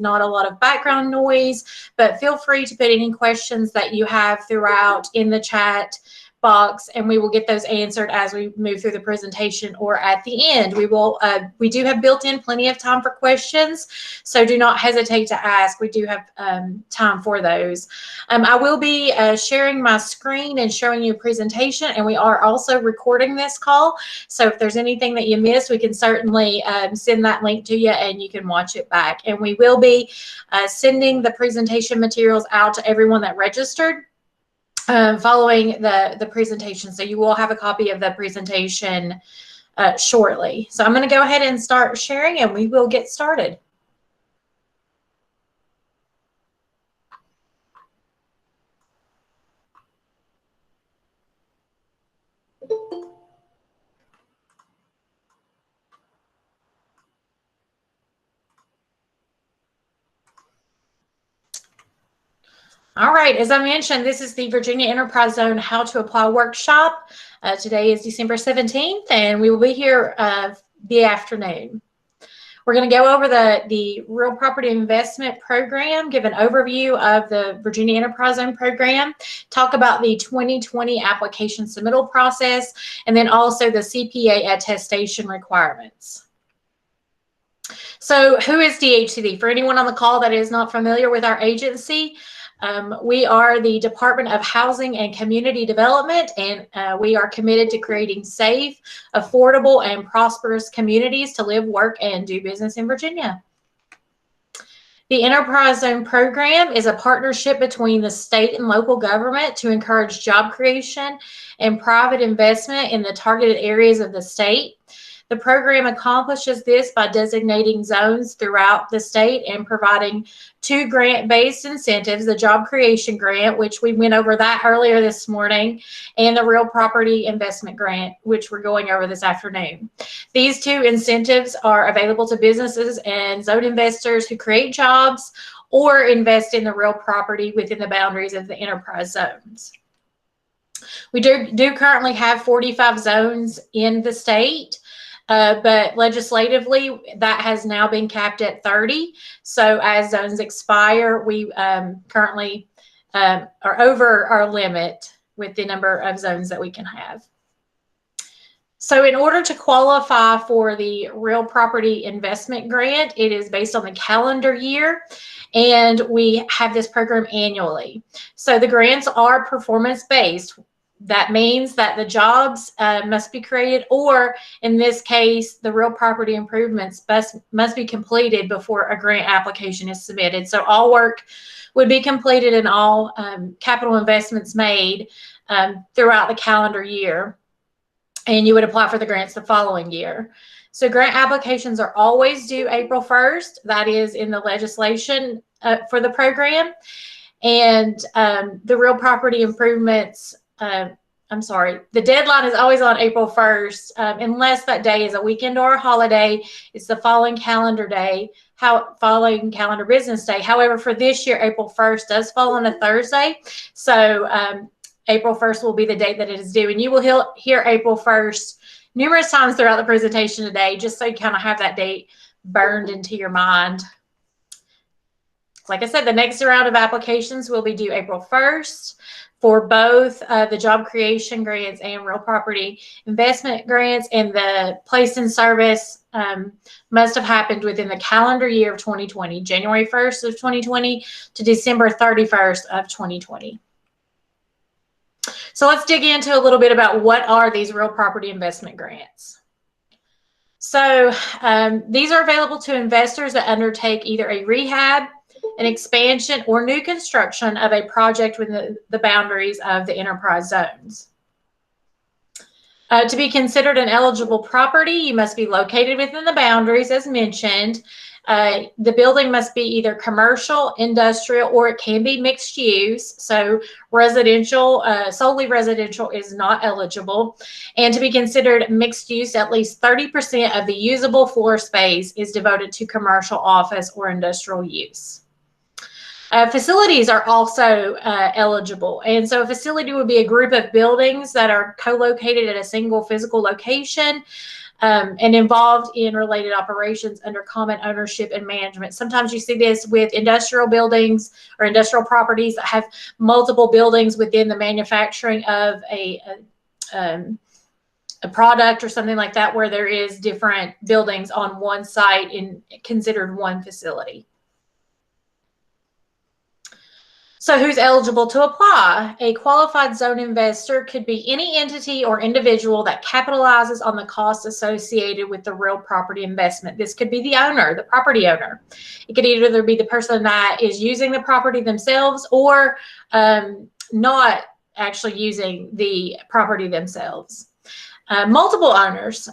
not a lot of background noise, but feel free to put any questions that you have throughout in the chat box, and we will get those answered as we move through the presentation or at the end. We do have built in plenty of time for questions, so do not hesitate to ask. We do have time for those. I will be sharing my screen and showing you a presentation, and we are also recording this call, so if there's anything that you missed, we can certainly send that link to you and you can watch it back. And we will be sending the presentation materials out to everyone that registered following the presentation. So you will have a copy of the presentation shortly. So I'm going to go ahead and start sharing, and we will get started. All right, as I mentioned, this is the Virginia Enterprise Zone How to Apply workshop. Today is December 17th, and we will be here the afternoon. We're going to go over the Real Property Investment Program, give an overview of the Virginia Enterprise Zone program, talk about the 2020 application submittal process, and then also the CPA attestation requirements. So who is DHCD? For anyone on the call that is not familiar with our agency, we are the Department of Housing and Community Development, and we are committed to creating safe, affordable, and prosperous communities to live, work, and do business in Virginia. The Enterprise Zone program is a partnership between the state and local government to encourage job creation and private investment in the targeted areas of the state. The program accomplishes this by designating zones throughout the state and providing two grant-based incentives, the Job Creation Grant, which we went over that earlier this morning, and the Real Property Investment Grant, which we're going over this afternoon. These two incentives are available to businesses and zone investors who create jobs or invest in the real property within the boundaries of the enterprise zones. We do currently have 45 zones in the state. But legislatively, that has now been capped at 30. So as zones expire, we currently are over our limit with the number of zones that we can have. So in order to qualify for the Real Property Investment Grant, it is based on the calendar year, and we have this program annually. So the grants are performance-based. That means that the jobs must be created, or in this case, the real property improvements must be completed before a grant application is submitted. So all work would be completed and all capital investments made throughout the calendar year, and you would apply for the grants the following year. So grant applications are always due April 1st. That is in the legislation for the program. And the real property improvements, the deadline is always on April 1st, unless that day is a weekend or a holiday. It's the following calendar business day. However, for this year, April 1st does fall on a Thursday. So April 1st will be the date that it is due. And you will hear April 1st numerous times throughout the presentation today, just so you kind of have that date burned into your mind. Like I said, the next round of applications will be due April 1st. For both the job creation grants and real property investment grants, and the place in service must have happened within the calendar year of 2020, January 1st of 2020 to December 31st of 2020. So let's dig into a little bit about what are these real property investment grants. So these are available to investors that undertake either a rehab, an expansion, or new construction of a project within the boundaries of the enterprise zones. To be considered an eligible property, you must be located within the boundaries as mentioned. The building must be either commercial, industrial, or it can be mixed use. So residential, solely residential is not eligible. And to be considered mixed use, at least 30% of the usable floor space is devoted to commercial, office, or industrial use. Facilities are also eligible. And so a facility would be a group of buildings that are co-located at a single physical location. and involved in related operations under common ownership and management. Sometimes you see this with industrial buildings or industrial properties that have multiple buildings within the manufacturing of a product or something like that, where there is different buildings on one site in considered one facility. So who's eligible to apply? A qualified zone investor could be any entity or individual that capitalizes on the costs associated with the real property investment. This could be the owner, the property owner. It could either be the person that is using the property themselves or not actually using the property themselves. Multiple owners.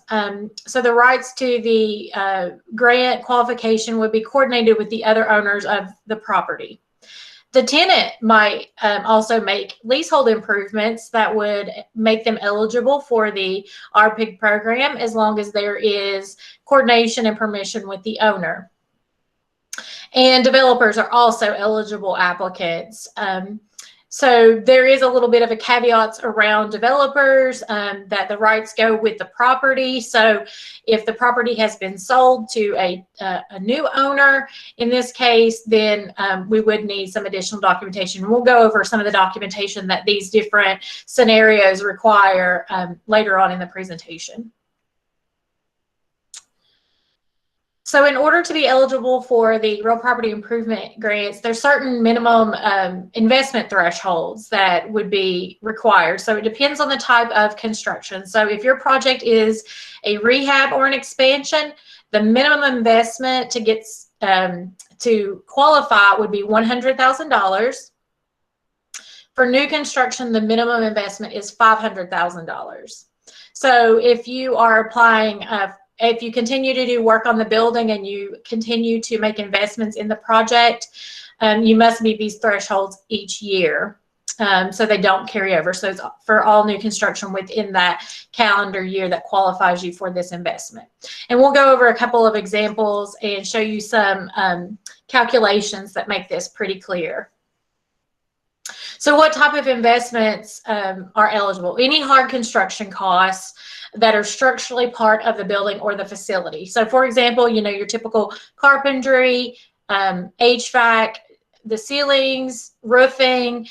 So the rights to the grant qualification would be coordinated with the other owners of the property. The tenant might also make leasehold improvements that would make them eligible for the RPIG program, as long as there is coordination and permission with the owner. And developers are also eligible applicants. So there is a little bit of a caveats around developers, that the rights go with the property. So if the property has been sold to a new owner, in this case, then we would need some additional documentation. We'll go over some of the documentation that these different scenarios require later on in the presentation. So in order to be eligible for the real property improvement grants, there's certain minimum investment thresholds that would be required. So it depends on the type of construction. So if your project is a rehab or an expansion, the minimum investment to get to qualify would be $100,000. For new construction, the minimum investment is $500,000. So if you are applying if you continue to do work on the building and you continue to make investments in the project, you must meet these thresholds each year, so they don't carry over. So it's for all new construction within that calendar year that qualifies you for this investment. And we'll go over a couple of examples and show you some calculations that make this pretty clear. So what type of investments are eligible? Any hard construction costs that are structurally part of the building or the facility. So for example, you know, your typical carpentry, HVAC, the ceilings, roofing,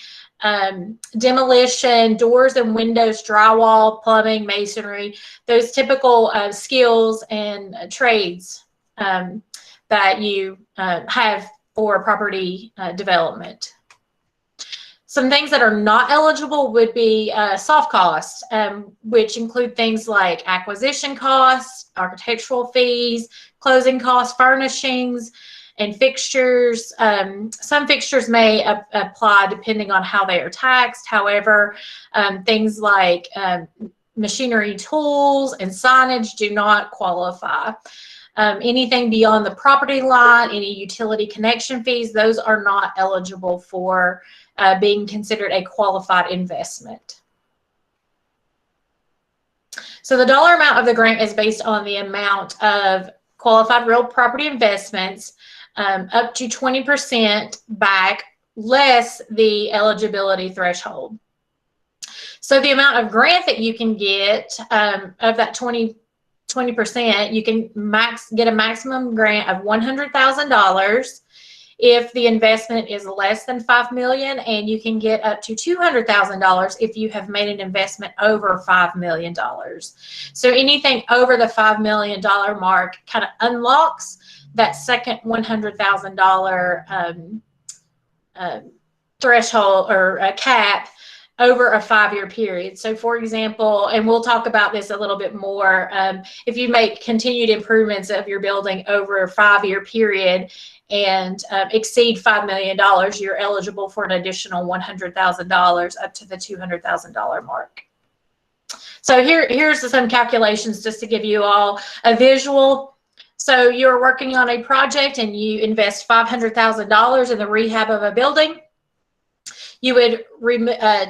demolition, doors and windows, drywall, plumbing, masonry, those typical skills and trades that you have for property development. Some things that are not eligible would be soft costs, which include things like acquisition costs, architectural fees, closing costs, furnishings, and fixtures. Some fixtures may apply depending on how they are taxed. However, things like machinery, tools, and signage do not qualify. Anything beyond the property line, any utility connection fees, those are not eligible for being considered a qualified investment. So the dollar amount of the grant is based on the amount of qualified real property investments, up to 20% back, less the eligibility threshold. So the amount of grant that you can get of that 20%, you can get a maximum grant of $100,000 if the investment is less than $5 million, and you can get up to $200,000 if you have made an investment over $5 million. So anything over the $5 million mark kind of unlocks that second $100,000 threshold or cap over a 5-year period. So for example, and we'll talk about this a little bit more, if you make continued improvements of your building over a 5-year period and exceed $5 million, you're eligible for an additional $100,000 up to the $200,000 mark. So here's some calculations just to give you all a visual. So you're working on a project and you invest $500,000 in the rehab of a building. You would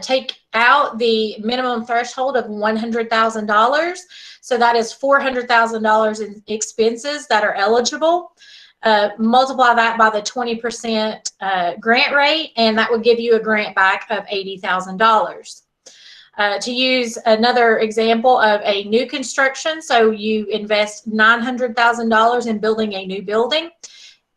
take out the minimum threshold of $100,000. So that is $400,000 in expenses that are eligible. Multiply that by the 20% grant rate, and that would give you a grant back of $80,000. To use another example of a new construction, so you invest $900,000 in building a new building,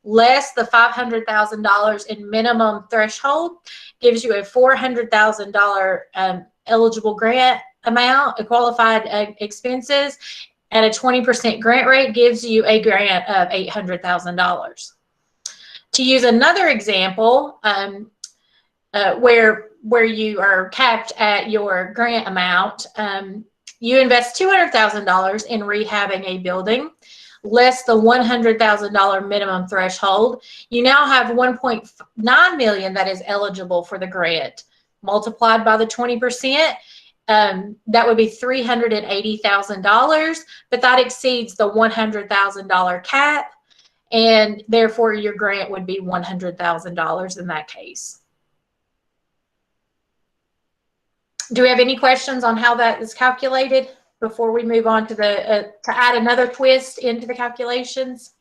less the $500,000 in minimum threshold, gives you a $400,000 eligible grant amount, a qualified expenses, at a 20% grant rate gives you a grant of $800,000. To use another example, where you are capped at your grant amount, you invest $200,000 in rehabbing a building, less the $100,000 minimum threshold. You now have $1.9 million that is eligible for the grant. Multiplied by the 20%, that would be $380,000, but that exceeds the $100,000 cap, and therefore your grant would be $100,000 in that case. Do we have any questions on how that is calculated before we move on to the to add another twist into the calculations?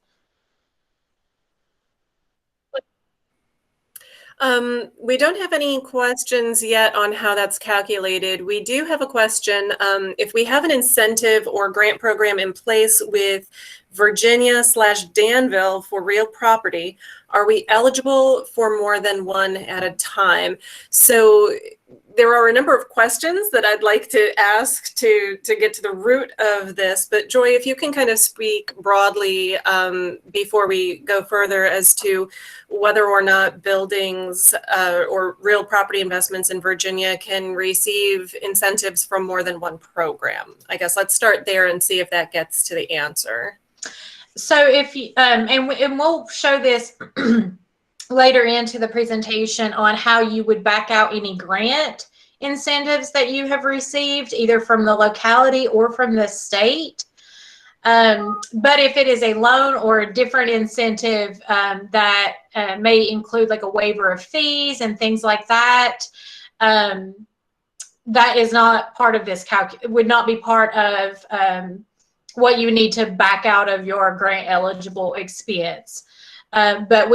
We don't have any questions yet on how that's calculated. We do have a question. If we have an incentive or grant program in place with Virginia/Danville for real property, are we eligible for more than one at a time? So there are a number of questions that I'd like to ask to get to the root of this, but Joy, if you can kind of speak broadly before we go further as to whether or not buildings or real property investments in Virginia can receive incentives from more than one program. I guess let's start there and see if that gets to the answer. So if you, and we'll show this later into the presentation on how you would back out any grant incentives that you have received, either from the locality or from the state. But if it is a loan or a different incentive that may include like a waiver of fees and things like that, that is not part of this would not be part of what you need to back out of your grant eligible expense. But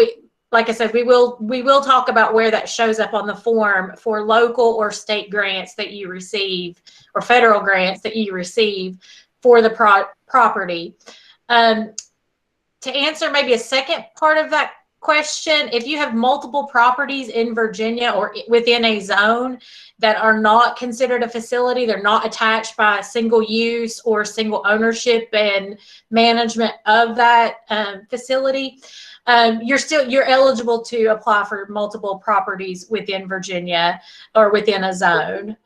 like I said, we will talk about where that shows up on the form for local or state grants that you receive, or federal grants that you receive for the property. To answer maybe a second part of that question, if you have multiple properties in Virginia or within a zone that are not considered a facility, they're not attached by a single use or single ownership and management of that facility, you're eligible to apply for multiple properties within Virginia or within a zone,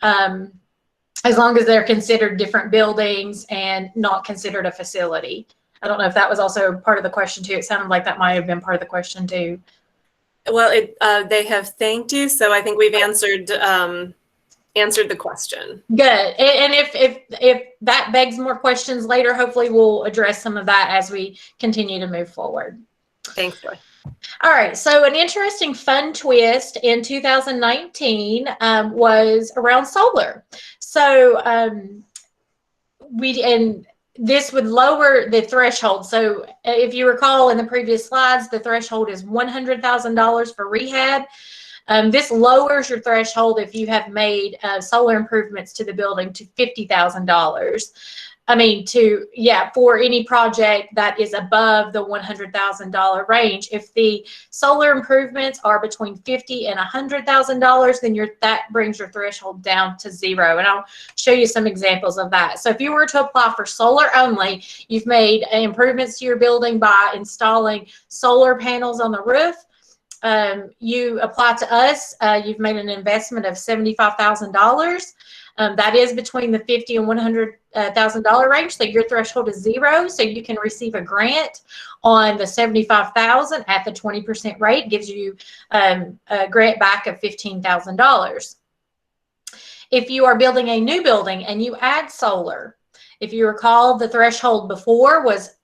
as long as they're considered different buildings and not considered a facility. I don't know if that was also part of the question too. It sounded like that might have been part of the question too. Well, they have thanked you, so I think we've answered the question. Good. And if that begs more questions later, hopefully we'll address some of that as we continue to move forward. Thanks, Joy. All right. So an interesting fun twist in 2019 was around solar. So this would lower the threshold. So if you recall in the previous slides, the threshold is $100,000 for rehab. This lowers your threshold if you have made solar improvements to the building to $50,000. I mean, for any project that is above the $100,000 range. If the solar improvements are between $50,000 and $100,000, then that brings your threshold down to zero. And I'll show you some examples of that. So if you were to apply for solar only, you've made improvements to your building by installing solar panels on the roof. You apply to us, you've made an investment of $75,000. That is between the $50,000 and $100,000 range. So your threshold is zero. So you can receive a grant on the $75,000 at the 20% rate, gives you a grant back of $15,000. If you are building a new building and you add solar, if you recall, the threshold before was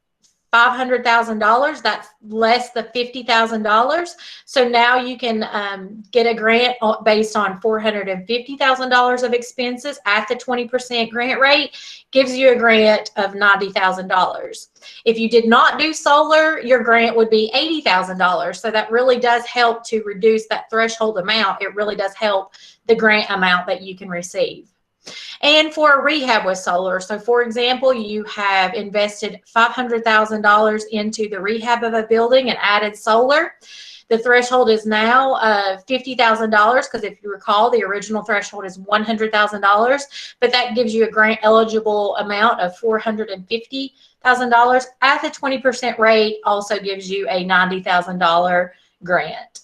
$500,000, that's less than $50,000. So now you can get a grant based on $450,000 of expenses at the 20% grant rate, gives you a grant of $90,000. If you did not do solar, your grant would be $80,000. So that really does help to reduce that threshold amount. It really does help the grant amount that you can receive. And for a rehab with solar, so for example, you have invested $500,000 into the rehab of a building and added solar. The threshold is now $50,000 because if you recall, the original threshold is $100,000, but that gives you a grant eligible amount of $450,000 at the 20% rate. Also gives you a $90,000 grant.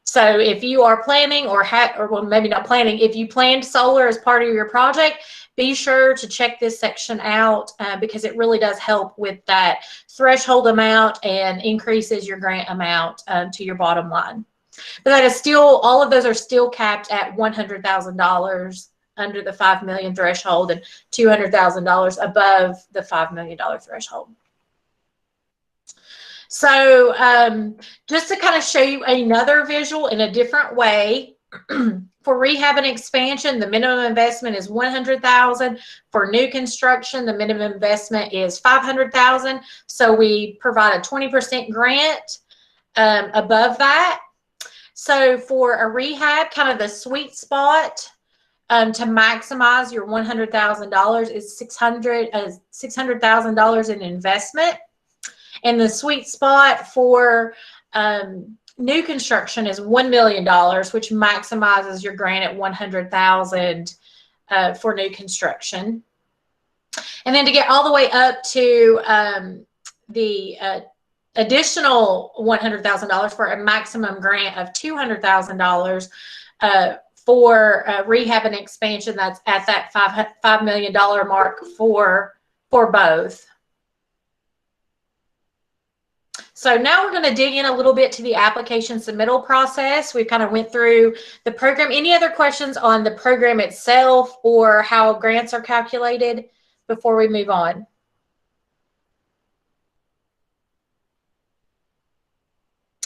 So if you are planning or well, maybe not planning, if you planned solar as part of your project, be sure to check this section out because it really does help with that threshold amount and increases your grant amount to your bottom line. But that is still, all of those are still capped at $100,000 under the $5 million threshold and $200,000 above the $5 million threshold. So just to kind of show you another visual in a different way, for rehab and expansion, the minimum investment is $100,000. For new construction, the minimum investment is $500,000. So we provide a 20% grant above that. So for a rehab, kind of the sweet spot to maximize your $100,000 is $600,000 in investment. And the sweet spot for new construction is $1 million, which maximizes your grant at $100,000 for new construction. And then to get all the way up to the additional $100,000 for a maximum grant of $200,000 for rehab and expansion, that's at that $5 million mark for both. So now we're going to dig in a little bit to the application submittal process. We kind of went through the program. Any other questions on the program itself or how grants are calculated before we move on?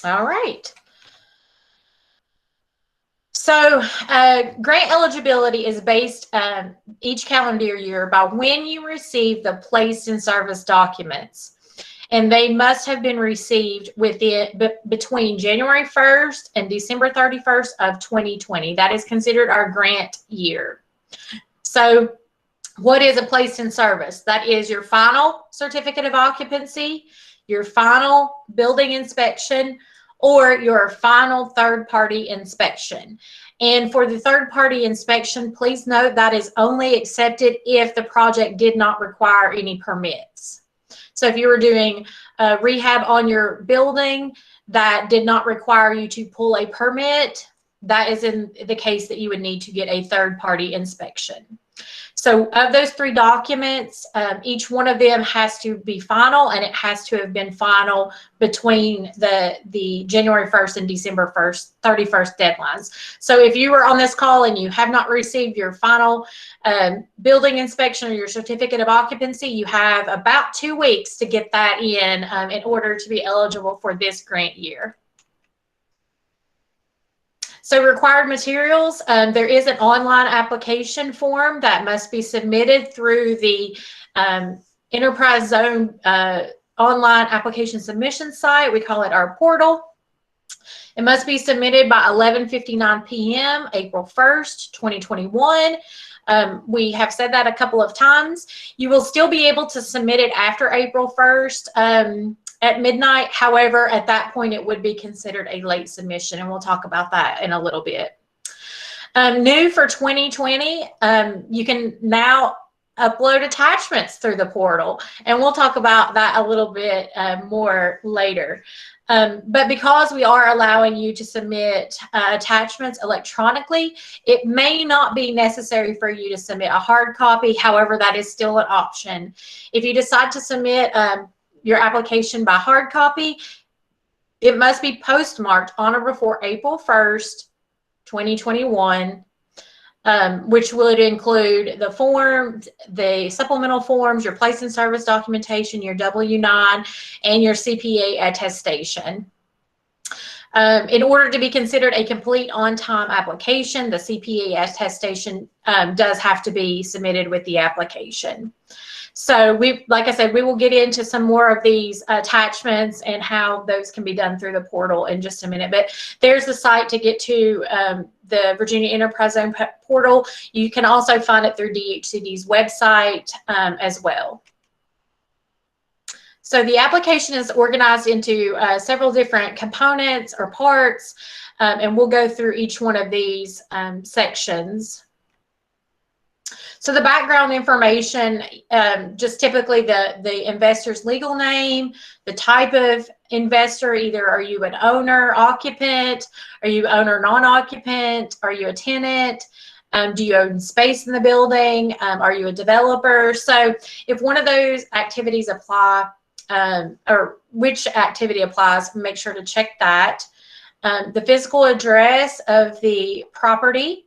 All right. So grant eligibility is based each calendar year by when you receive the placed in service documents. And they must have been received between January 1st and December 31st of 2020. That is considered our grant year. So what is a placed in service? That is your final certificate of occupancy, your final building inspection, or your final third-party inspection. And for the third-party inspection, please note that is only accepted if the project did not require any permits. So if you were doing rehab on your building that did not require you to pull a permit, that is in the case that you would need to get a third-party inspection. So of those three documents, each one of them has to be final, and it has to have been final between the January 1st and December 31st deadlines. So if you were on this call and you have not received your final building inspection or your certificate of occupancy, you have about 2 weeks to get that in order to be eligible for this grant year. So required materials, there is an online application form that must be submitted through the Enterprise Zone online application submission site. We call it our portal. It must be submitted by 11:59 p.m. April 1st, 2021. We have said that a couple of times. You will still be able to submit it after April 1st. At midnight. However, at that point, it would be considered a late submission, and we'll talk about that in a little bit. New for 2020, you can now upload attachments through the portal, and we'll talk about that a little bit more later. But because we are allowing you to submit attachments electronically, it may not be necessary for you to submit a hard copy. However, that is still an option. If you decide to submit your application by hard copy, it must be postmarked on or before April 1st, 2021, which would include the forms, the supplemental forms, your place in service documentation, your W-9, and your CPA attestation. In order to be considered a complete on-time application, the CPA attestation does have to be submitted with the application. So like I said, we will get into some more of these attachments and how those can be done through the portal in just a minute. But there's the site to get to the Virginia Enterprise Zone portal. You can also find it through DHCD's website as well. So the application is organized into several different components or parts, and we'll go through each one of these sections. So the background information, just typically the investor's legal name, the type of investor, either are you an owner, occupant, are you owner, non-occupant, are you a tenant, do you own space in the building, are you a developer? So if one of those activities apply, or which activity applies, make sure to check that. The physical address of the property,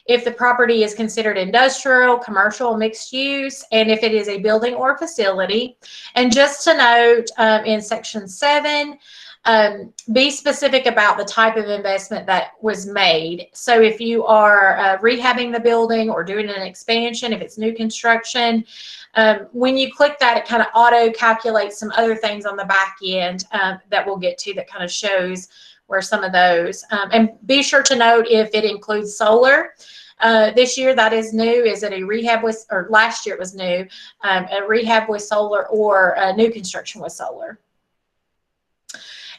if the property is considered industrial, commercial, mixed use, and if it is a building or facility. And just to note, in section 7, be specific about the type of investment that was made. So if you are rehabbing the building or doing an expansion, if it's new construction, when you click that, it kind of auto calculates some other things on the back end that we'll get to that kind of shows where some of those. And be sure to note if it includes solar. This year that is new. Is it a rehab with, or last year it was new, a rehab with solar or a new construction with solar.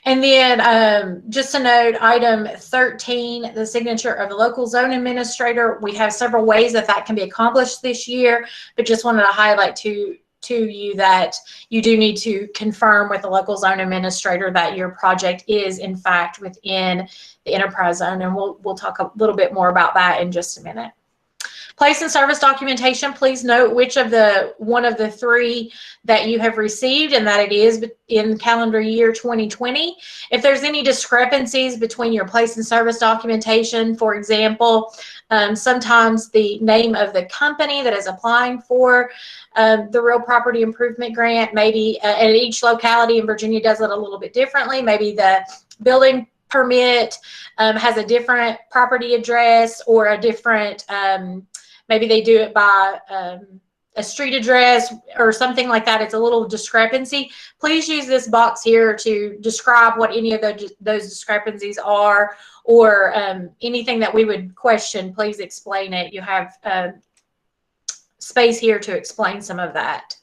And then just a note, item 13, the signature of the local zone administrator. We have several ways that can be accomplished this year, but just wanted to highlight to you that you do need to confirm with the local zone administrator that your project is in fact within the enterprise zone. And we'll talk a little bit more about that in just a minute. Place and service documentation, please note which of one of the 3 that you have received and that it is in calendar year 2020. If there's any discrepancies between your place and service documentation, for example, sometimes the name of the company that is applying for the real property improvement grant, maybe, and each locality in Virginia does it a little bit differently. Maybe the building permit has a different property address or a different, maybe they do it by a street address or something like that. It's a little discrepancy. Please use this box here to describe what any of those discrepancies are, or anything that we would question. Please explain it. You have space here to explain some of that.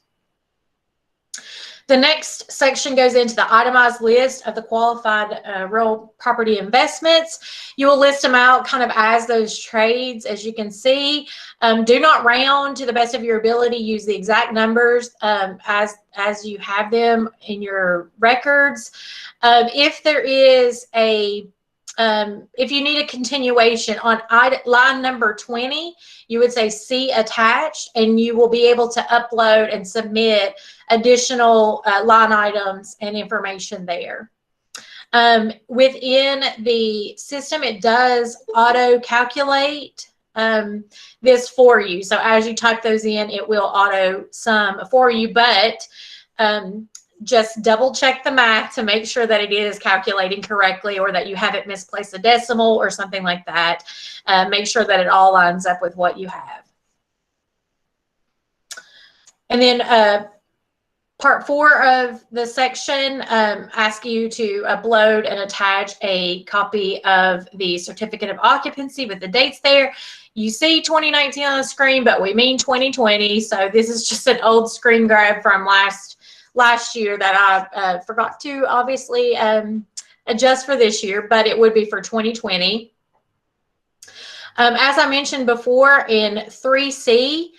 The next section goes into the itemized list of the qualified real property investments. You will list them out kind of as those trades, as you can see. Do not round to the best of your ability. Use the exact numbers as you have them in your records. If there is if you need a continuation on line number 20, you would say see attached, and you will be able to upload and submit additional line items and information there. Within the system, it does auto calculate this for you. So as you type those in, it will auto sum for you, but just double check the math to make sure that it is calculating correctly, or that you haven't misplaced a decimal or something like that. Make sure that it all lines up with what you have. And then part 4 of the section asks you to upload and attach a copy of the certificate of occupancy with the dates there. You see 2019 on the screen, but we mean 2020. So this is just an old screen grab from last year that I forgot to obviously adjust for this year, but it would be for 2020. As I mentioned before, in 3C,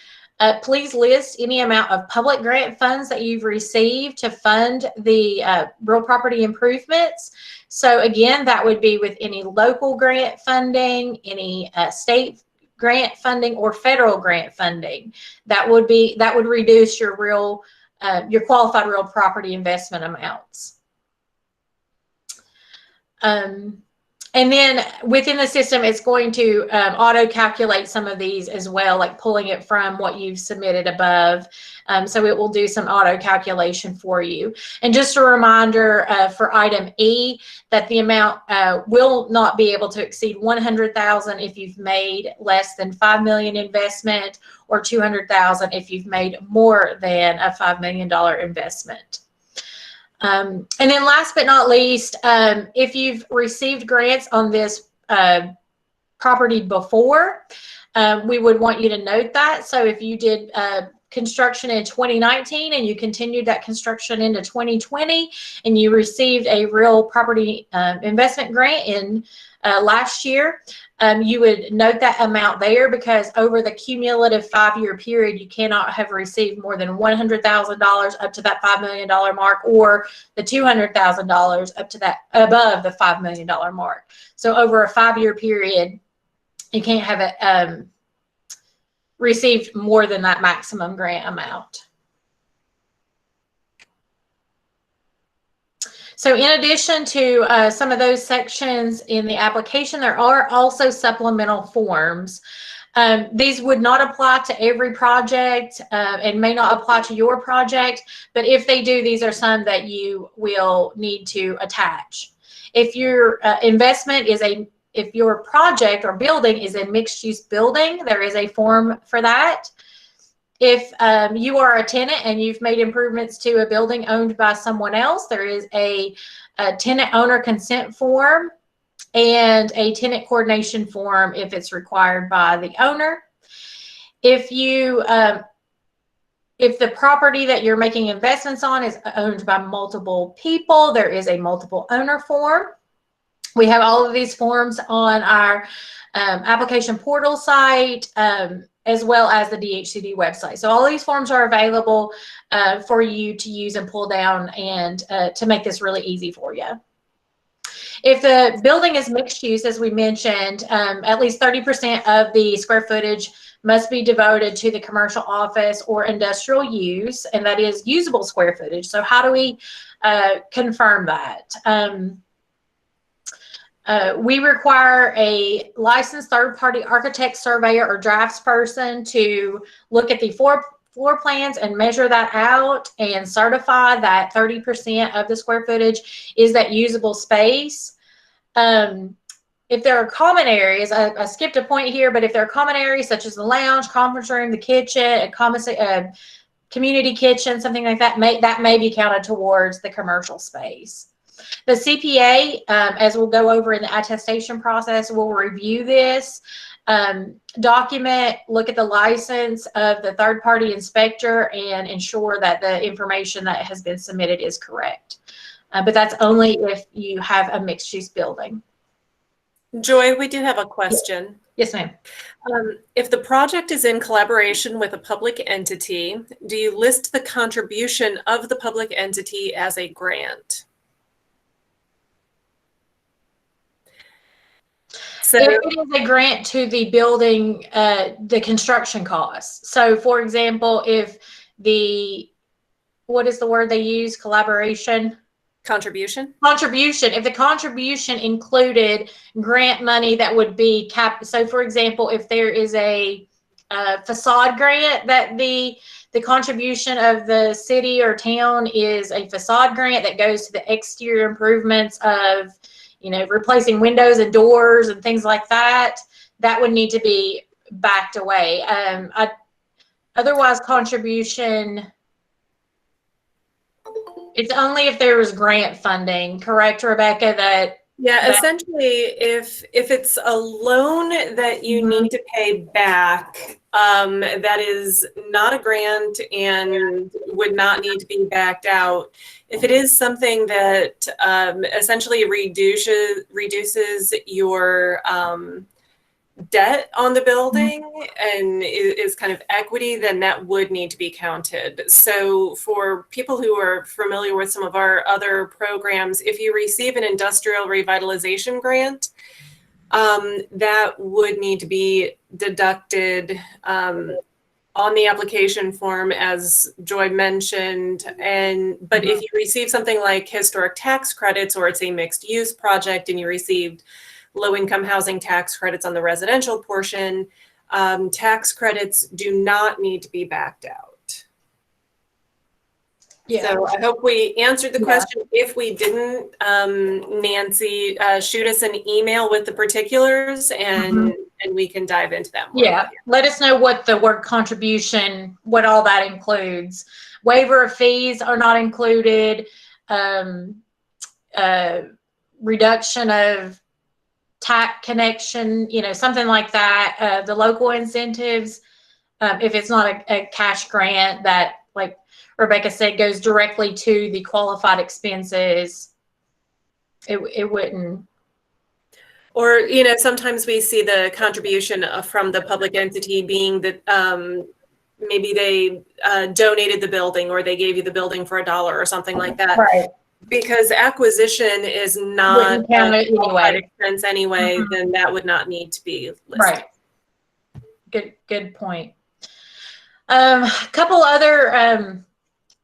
please list any amount of public grant funds that you've received to fund the real property improvements. So again, that would be with any local grant funding, any state grant funding, or federal grant funding. That would reduce your qualified real property investment amounts. And And then within the system, it's going to auto-calculate some of these as well, like pulling it from what you've submitted above. So it will do some auto-calculation for you. And just a reminder for item E, that the amount will not be able to exceed $100,000 if you've made less than $5 million investment, or $200,000 if you've made more than a $5 million investment. And then last but not least, if you've received grants on this property before, we would want you to note that. So if you did construction in 2019 and you continued that construction into 2020 and you received a real property investment grant in last year, you would note that amount there, because over the cumulative 5-year period, you cannot have received more than $100,000 up to that $5 million mark, or the $200,000 up to that above the $5 million mark. So over a 5-year period, you can't have it received more than that maximum grant amount. So in addition to some of those sections in the application, there are also supplemental forms. These would not apply to every project and may not apply to your project, but if they do, these are some that you will need to attach. If your investment is if your project or building is a mixed-use building, there is a form for that. If you are a tenant and you've made improvements to a building owned by someone else, there is a tenant owner consent form and a tenant coordination form if it's required by the owner. If you if the property that you're making investments on is owned by multiple people, there is a multiple owner form. We have all of these forms on our application portal site, as well as the DHCD website. So all these forms are available for you to use and pull down, and to make this really easy for you. If the building is mixed use, as we mentioned, at least 30% of the square footage must be devoted to the commercial, office, or industrial use, and that is usable square footage. So how do we confirm that? We require a licensed third-party architect, surveyor, or draftsperson to look at the floor plans and measure that out and certify that 30% of the square footage is that usable space. If there are common areas, I skipped a point here, but if there are common areas such as the lounge, conference room, the kitchen, a community kitchen, something like that, may be counted towards the commercial space. The CPA, as we'll go over in the attestation process, will review this document, look at the license of the third-party inspector, and ensure that the information that has been submitted is correct. But that's only if you have a mixed-use building. Joy, we do have a question. Yes, ma'am. If the project is in collaboration with a public entity, do you list the contribution of the public entity as a grant? So if it is a grant to the building, the construction costs. So for example, if what is the word they use? Collaboration? Contribution? Contribution. If the contribution included grant money, that would be capped. So for example, if there is a facade grant, that the contribution of the city or town is a facade grant that goes to the exterior improvements of, replacing windows and doors and things like that, that would need to be backed away. Otherwise, contribution, it's only if there was grant funding, correct, Rebecca? Essentially, if it's a loan that you need to pay back, that is not a grant and would not need to be backed out. If it is something that essentially reduces your debt on the building and is kind of equity, then that would need to be counted. So for people who are familiar with some of our other programs, if you receive an industrial revitalization grant, that would need to be deducted on the application form, as Joy mentioned. But if you receive something like historic tax credits, or it's a mixed use project and you received low-income housing tax credits on the residential portion. Tax credits do not need to be backed out. Yeah. So I hope we answered the question. If we didn't, Nancy, shoot us an email with the particulars and we can dive into that more. Yeah, let us know what the word contribution, what all that includes. Waiver of fees are not included. Reduction of tax connection, something like that. The local incentives, if it's not a cash grant that, like Rebecca said, goes directly to the qualified expenses, it wouldn't. Or, sometimes we see the contribution from the public entity being that maybe they donated the building or they gave you the building for $1 or something like that. Right. Because acquisition is not a qualified expense anyway, then that would not need to be listed. Right. Good point. A couple other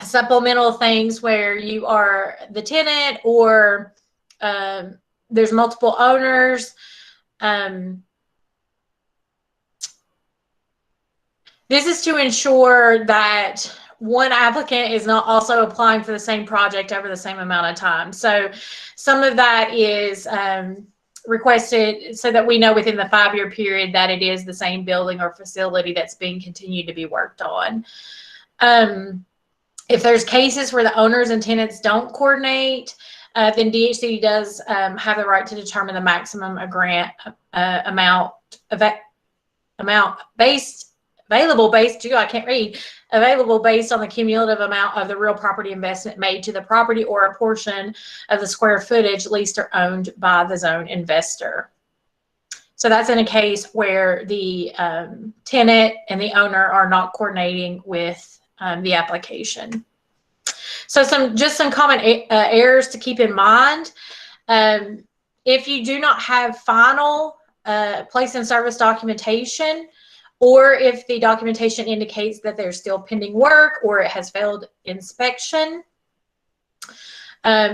supplemental things where you are the tenant or there's multiple owners. This is to ensure that one applicant is not also applying for the same project over the same amount of time. So some of that is requested so that we know within the 5-year period that it is the same building or facility that's being continued to be worked on. If there's cases where the owners and tenants don't coordinate, then DHCD does have the right to determine the maximum grant amount available based on the cumulative amount of the real property investment made to the property or a portion of the square footage leased or owned by the zone investor. So that's in a case where the tenant and the owner are not coordinating with the application. So some common errors to keep in mind. If you do not have final place and service documentation, or if the documentation indicates that there's still pending work or it has failed inspection,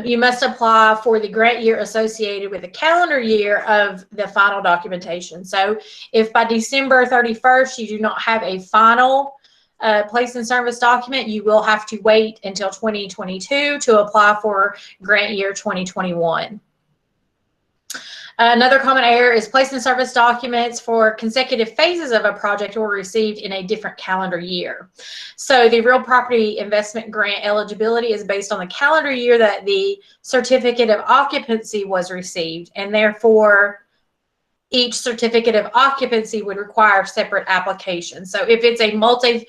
you must apply for the grant year associated with the calendar year of the final documentation. So if by December 31st you do not have a final place and service document, you will have to wait until 2022 to apply for grant year 2021. Another common error is place and service documents for consecutive phases of a project were received in a different calendar year. So the real property investment grant eligibility is based on the calendar year that the certificate of occupancy was received, and therefore each certificate of occupancy would require separate applications. So if it's a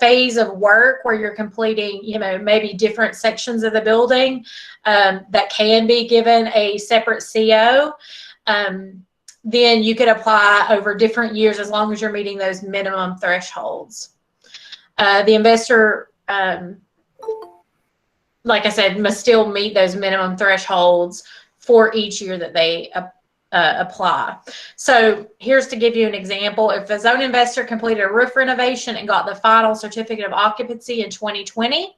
phase of work where you're completing, maybe different sections of the building that can be given a separate CO, then you could apply over different years as long as you're meeting those minimum thresholds. The investor, like I said, must still meet those minimum thresholds for each year that they apply. So here's to give you an example. If a zone investor completed a roof renovation and got the final certificate of occupancy in 2020,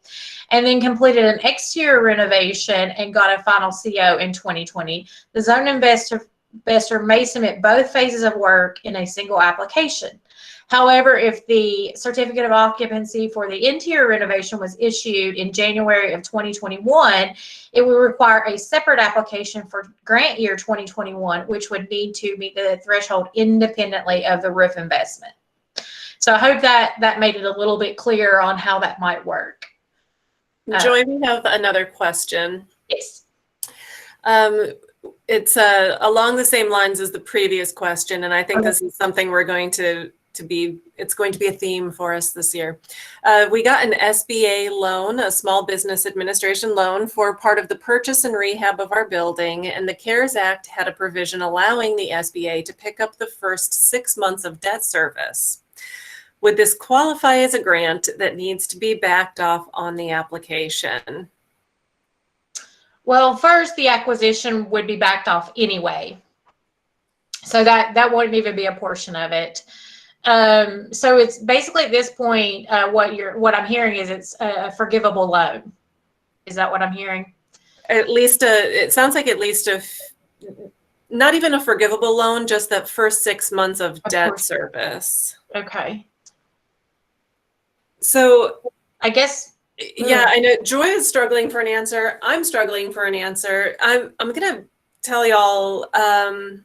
and then completed an exterior renovation and got a final CO in 2020, the zone investor may submit both phases of work in a single application. However, if the certificate of occupancy for the interior renovation was issued in January of 2021, it would require a separate application for grant year 2021, which would need to meet the threshold independently of the roof investment. So I hope that made it a little bit clearer on how that might work. Joy, we have another question. Yes. It's along the same lines as the previous question, and I think this is something we're going it's going to be a theme for us this year. We got an SBA loan, a Small Business Administration loan, for part of the purchase and rehab of our building, and the CARES Act had a provision allowing the SBA to pick up the first 6 months of debt service. Would this qualify as a grant that needs to be backed off on the application? Well, first, the acquisition would be backed off anyway. So that wouldn't even be a portion of it. So it's basically at this point, what I'm hearing is it's a forgivable loan. Is that what I'm hearing? At least it sounds like at least not even a forgivable loan, just that first 6 months of debt course. service. Okay. So I guess. yeah, I know Joy is struggling for an answer. I'm struggling for an answer. I'm gonna tell y'all, I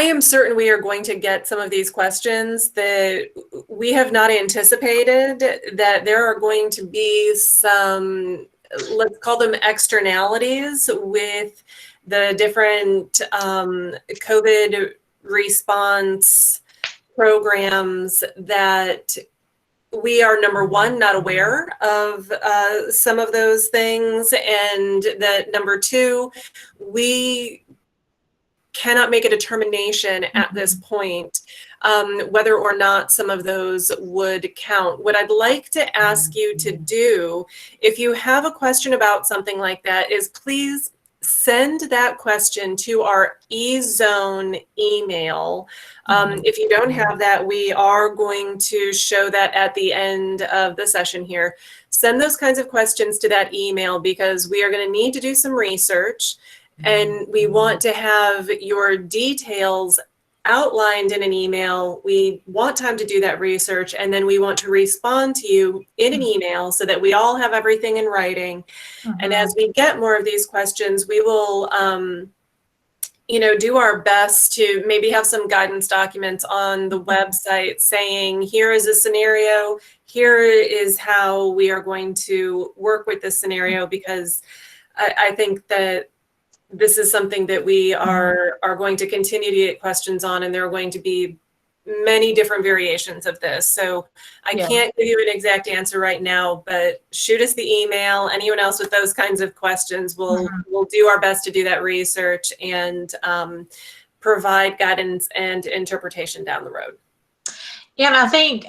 am certain we are going to get some of these questions that we have not anticipated, that there are going to be some, let's call them externalities with the different COVID response programs that we are, number one, not aware of some of those things, and that number two, we cannot make a determination at this point whether or not some of those would count. What I'd like to ask you to do, if you have a question about something like that, is please send that question to our eZone email. If you don't have that, we are going to show that at the end of the session here. Send those kinds of questions to that email, because we are going to need to do some research, and we want to have your details outlined in an email. We want time to do that research, and then we want to respond to you in an email so that we all have everything in writing. And as we get more of these questions, we will do our best to maybe have some guidance documents on the website saying, here is a scenario, here is how we are going to work with this scenario, because I think that this is something that we are going to continue to get questions on, and there are going to be many different variations of this. So I can't give you an exact answer right now, but shoot us the email. Anyone else with those kinds of questions, we'll do our best to do that research and provide guidance and interpretation down the road. Yeah, and I think,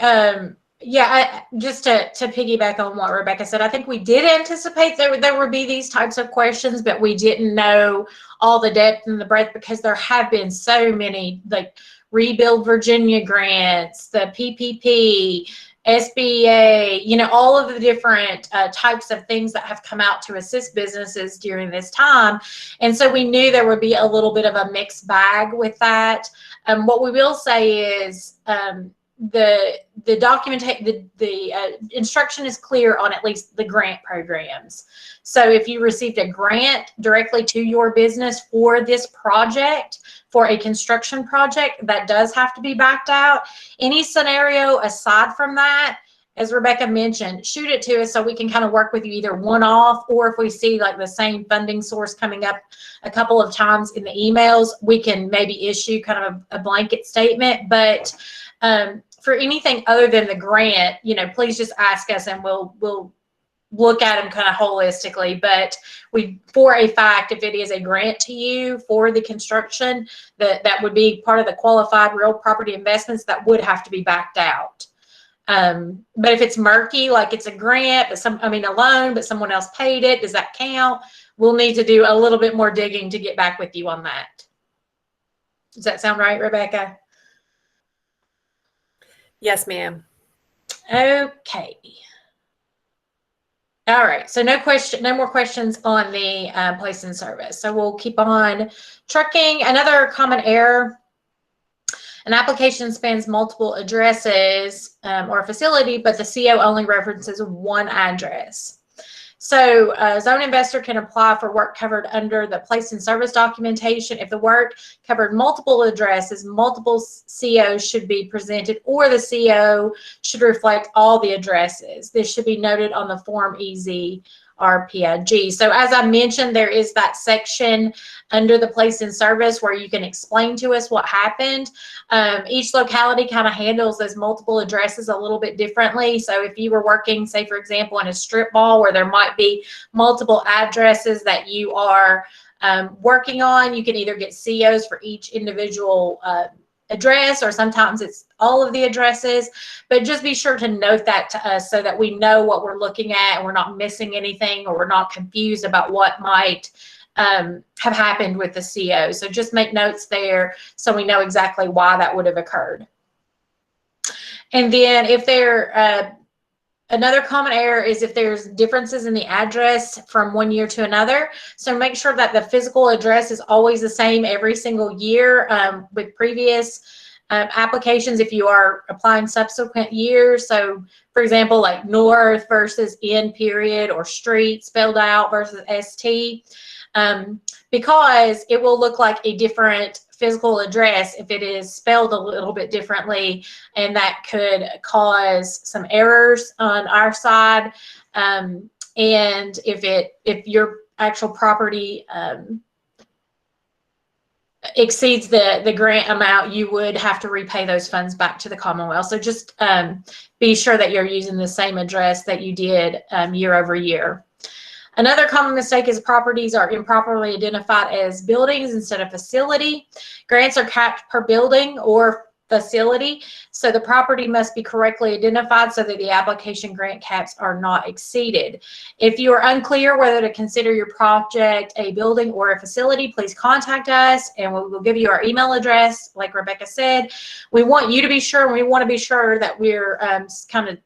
just to piggyback on what Rebecca said, I think we did anticipate there would be these types of questions, but we didn't know all the depth and the breadth, because there have been so many, like Rebuild Virginia grants, the PPP, SBA, all of the different types of things that have come out to assist businesses during this time. And so we knew there would be a little bit of a mixed bag with that. What we will say is, the instruction is clear on at least the grant programs. So if you received a grant directly to your business for this project, for a construction project, that does have to be backed out. Any scenario aside from that, as Rebecca mentioned, shoot it to us so we can kind of work with you either one-off, or if we see like the same funding source coming up a couple of times in the emails, we can maybe issue kind of a blanket statement. But for anything other than the grant, please just ask us, and we'll look at them kind of holistically. But for a fact, if it is a grant to you for the construction, that would be part of the qualified real property investments, that would have to be backed out. But if it's murky, like it's a grant, but a loan, but someone else paid it, does that count? We'll need to do a little bit more digging to get back with you on that. Does that sound right, Rebecca? Yes, ma'am. Okay. All right. So no more questions on the place in service. So we'll keep on trucking. Another common error: an application spans multiple addresses or a facility, but the CO only references one address. So a zone investor can apply for work covered under the place in service documentation if the work covered multiple addresses, multiple COs should be presented, or the CO should reflect all the addresses. This should be noted on the Form EZ RPIG. So as I mentioned, there is that section under the place in service where you can explain to us what happened. Each locality kind of handles those multiple addresses a little bit differently. So if you were working, say, for example, in a strip mall where there might be multiple addresses that you are working on, you can either get COs for each individual address, or sometimes it's all of the addresses. But just be sure to note that to us so that we know what we're looking at and we're not missing anything, or we're not confused about what might have happened with the CO. So just make notes there so we know exactly why that would have occurred. And then if there Another common error is if there's differences in the address from one year to another. So make sure that the physical address is always the same every single year. With previous applications, if you are applying subsequent years, so for example, like north versus in period, or street spelled out versus ST, because it will look like a different physical address if it is spelled a little bit differently, and that could cause some errors on our side. And if your actual property exceeds the grant amount, you would have to repay those funds back to the Commonwealth. So just be sure that you're using the same address that you did year over year. Another common mistake is properties are improperly identified as buildings instead of facility. Grants are capped per building or facility, so the property must be correctly identified so that the application grant caps are not exceeded. If you are unclear whether to consider your project a building or a facility, please contact us and we will give you our email address. Like Rebecca said, we want you to be sure, and we want to be sure that we're kind of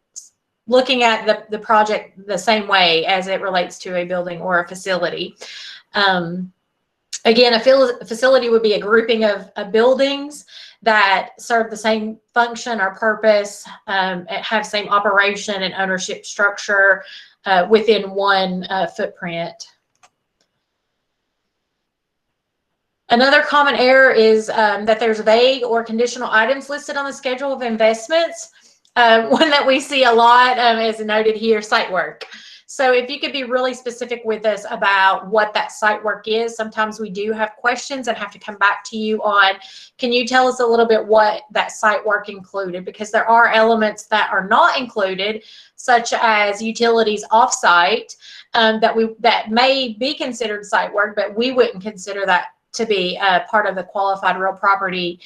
looking at the project the same way as it relates to a building or a facility. Again, a facility would be a grouping of buildings that serve the same function or purpose, have same operation and ownership structure within one footprint. Another common error is that there's vague or conditional items listed on the schedule of investments. One that we see a lot is noted here, site work. So if you could be really specific with us about what that site work is, sometimes we do have questions and have to come back to you on, can you tell us a little bit what that site work included? Because there are elements that are not included, such as utilities offsite, that may be considered site work, but we wouldn't consider that to be part of the qualified real property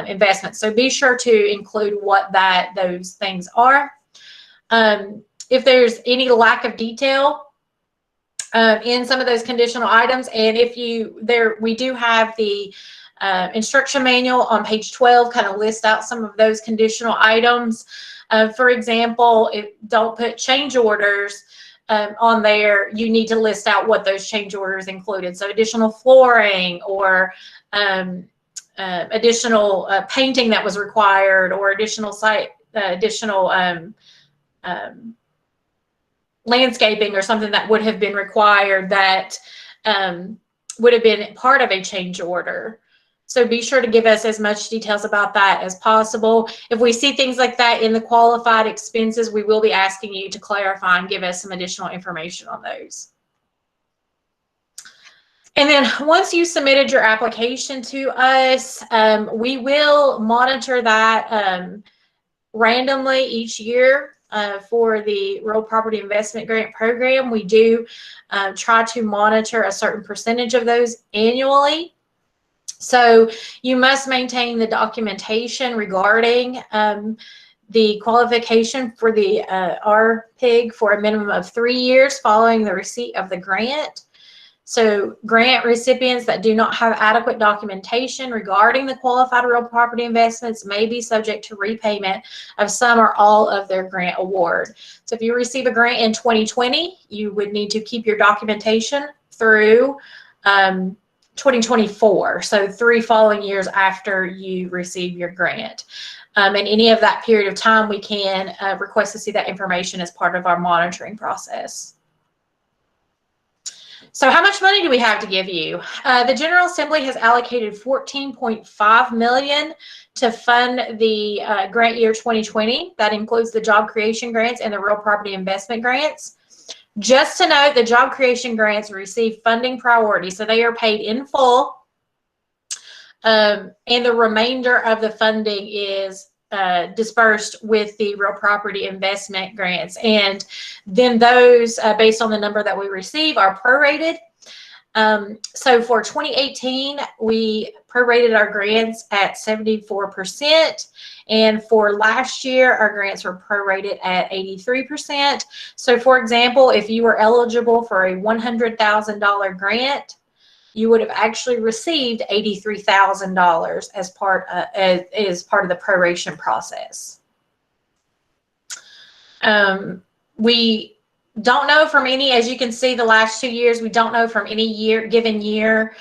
investment. So be sure to include what those things are. If there's any lack of detail in some of those conditional items, and we do have the instruction manual on page 12 kind of list out some of those conditional items. For example, don't put change orders on there. You need to list out what those change orders included. So additional flooring, or additional painting that was required, or additional landscaping or something that would have been required that would have been part of a change order. So be sure to give us as much details about that as possible. If we see things like that in the qualified expenses, we will be asking you to clarify and give us some additional information on those. And then once you submitted your application to us, we will monitor that randomly each year for the Real Property Investment Grant Program. We do try to monitor a certain percentage of those annually. So you must maintain the documentation regarding the qualification for the RPIG for a minimum of 3 years following the receipt of the grant. So grant recipients that do not have adequate documentation regarding the qualified real property investments may be subject to repayment of some or all of their grant award. So if you receive a grant in 2020, you would need to keep your documentation through 2024, so 3 following years after you receive your grant. And any of that period of time, we can request to see that information as part of our monitoring process. So how much money do we have to give you? The General Assembly has allocated $14.5 million to fund the grant year 2020. That includes the job creation grants and the real property investment grants. Just to note, the job creation grants receive funding priority, so they are paid in full, and the remainder of the funding is dispersed with the real property investment grants. And then those, based on the number that we receive, are prorated. So for 2018, we prorated our grants at 74%. And for last year, our grants were prorated at 83%. So for example, if you were eligible for a $100,000 grant, you would have actually received $83,000 as part of the proration process. We don't know from any, as you can see, the last 2 years, we don't know from any given year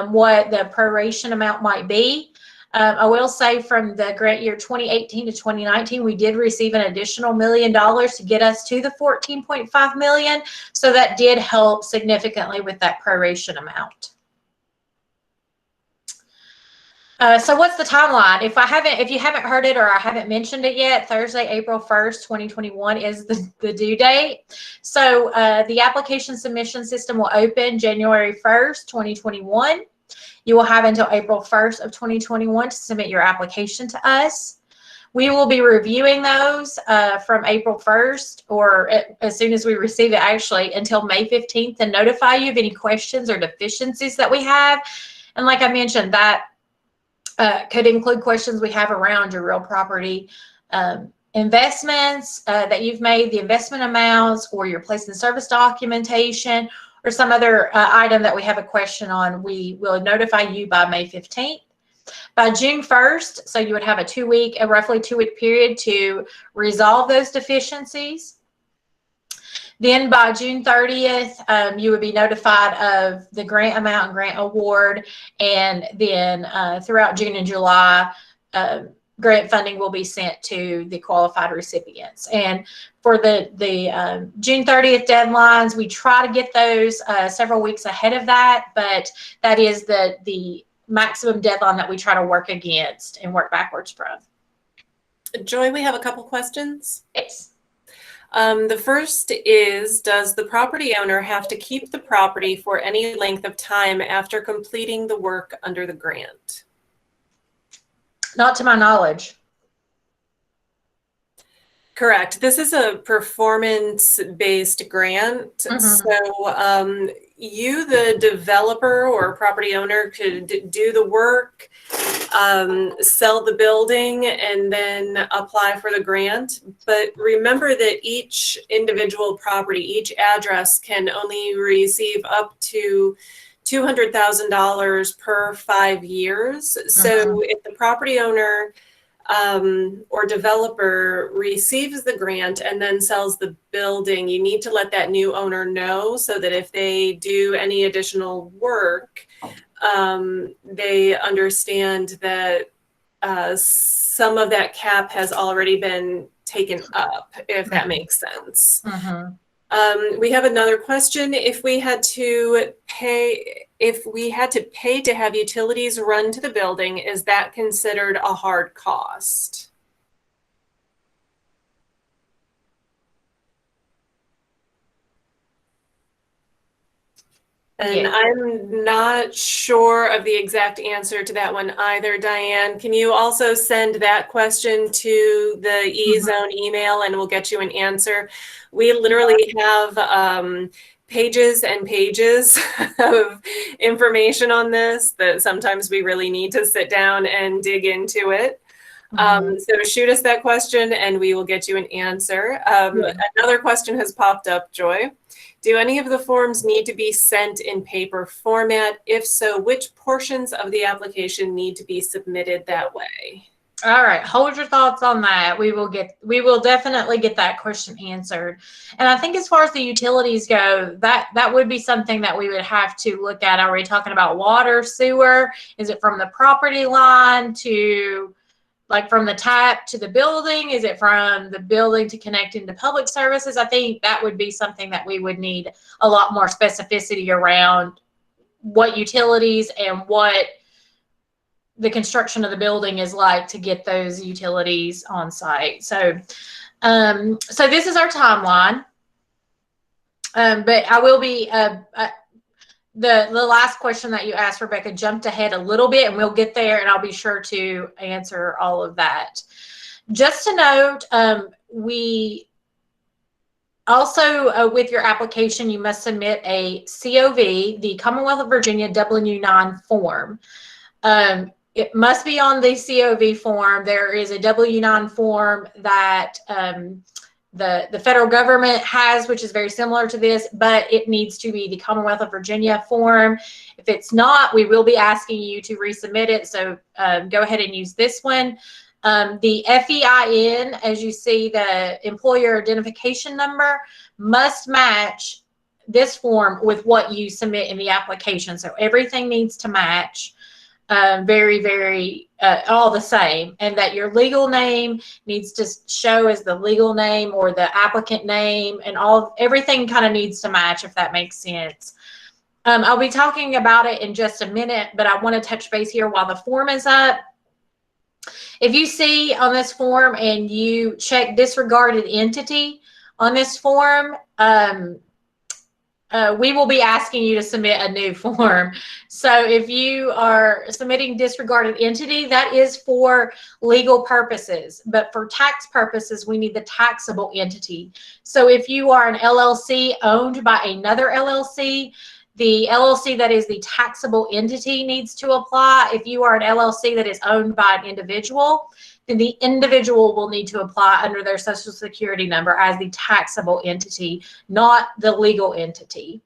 what the proration amount might be. I will say from the grant year 2018 to 2019, we did receive an additional $1 million to get us to the 14.5 million. So that did help significantly with that proration amount. So what's the timeline? If you haven't heard it or I haven't mentioned it yet, Thursday, April 1st, 2021 is the due date. So the application submission system will open January 1st, 2021. You will have until April 1st of 2021 to submit your application to us. We will be reviewing those from April 1st or as soon as we receive it, actually, until May 15th, and notify you of any questions or deficiencies that we have. And like I mentioned, that could include questions we have around your real property investments that you've made, the investment amounts, or your place in service documentation, or some other item that we have a question on. We will notify you by May 15th. By June 1st, so you would have a roughly 2-week period to resolve those deficiencies. Then by June 30th, you would be notified of the grant amount and grant award. And then throughout June and July, grant funding will be sent to the qualified recipients. And for the June 30th deadlines, we try to get those several weeks ahead of that, but that is the maximum deadline that we try to work against and work backwards from. Joy, we have a couple questions. Yes. The first is, does the property owner have to keep the property for any length of time after completing the work under the grant? Not to my knowledge. Correct. This is a performance-based grant. So you, the developer or property owner, could do the work, sell the building, and then apply for the grant. But remember that each individual property, each address can only receive up to $200,000 per 5 years. So if the property owner or developer receives the grant and then sells the building, you need to let that new owner know so that if they do any additional work, they understand that some of that cap has already been taken up, if that makes sense. We have another question. If we had to pay to have utilities run to the building, is that considered a hard cost? And yeah. I'm not sure of the exact answer to that one either, Diane. Can you also send that question to the eZone email and we'll get you an answer? We literally have pages and pages of information on this that sometimes we really need to sit down and dig into it. So shoot us that question and we will get you an answer. Another question has popped up, Joy. Do any of the forms need to be sent in paper format? If so, which portions of the application need to be submitted that way? All right, hold your thoughts on that. We will definitely get that question answered. And I think as far as the utilities go, that would be something that we would have to look at. Are we talking about water, sewer? Is it from the property line to, like, from the tap to the building? Is it from the building to connect into public services? I think that would be something that we would need a lot more specificity around, what utilities and what the construction of the building is like to get those utilities on site. So, so this is our timeline. But I will be, the last question that you asked, Rebecca, jumped ahead a little bit, and we'll get there, and I'll be sure to answer all of that. Just to note, we also, with your application, you must submit a COV, the Commonwealth of Virginia W-9 form. It must be on the COV form. There is a W-9 form that the federal government has, which is very similar to this, but it needs to be the Commonwealth of Virginia form. If it's not, we will be asking you to resubmit it. So go ahead and use this one. The FEIN, as you see, the employer identification number, must match this form with what you submit in the application. So everything needs to match very, all the same, and that your legal name needs to show as the legal name or the applicant name, and everything kind of needs to match, if that makes sense. I'll be talking about it in just a minute, but I want to touch base here while the form is up. If you see on this form and you check disregarded entity on this form, we will be asking you to submit a new form. So if you are submitting disregarded entity, that is for legal purposes, but for tax purposes, we need the taxable entity. So if you are an LLC owned by another LLC, the LLC that is the taxable entity needs to apply. If you are an LLC that is owned by an individual, then the individual will need to apply under their Social Security number as the taxable entity, not the legal entity.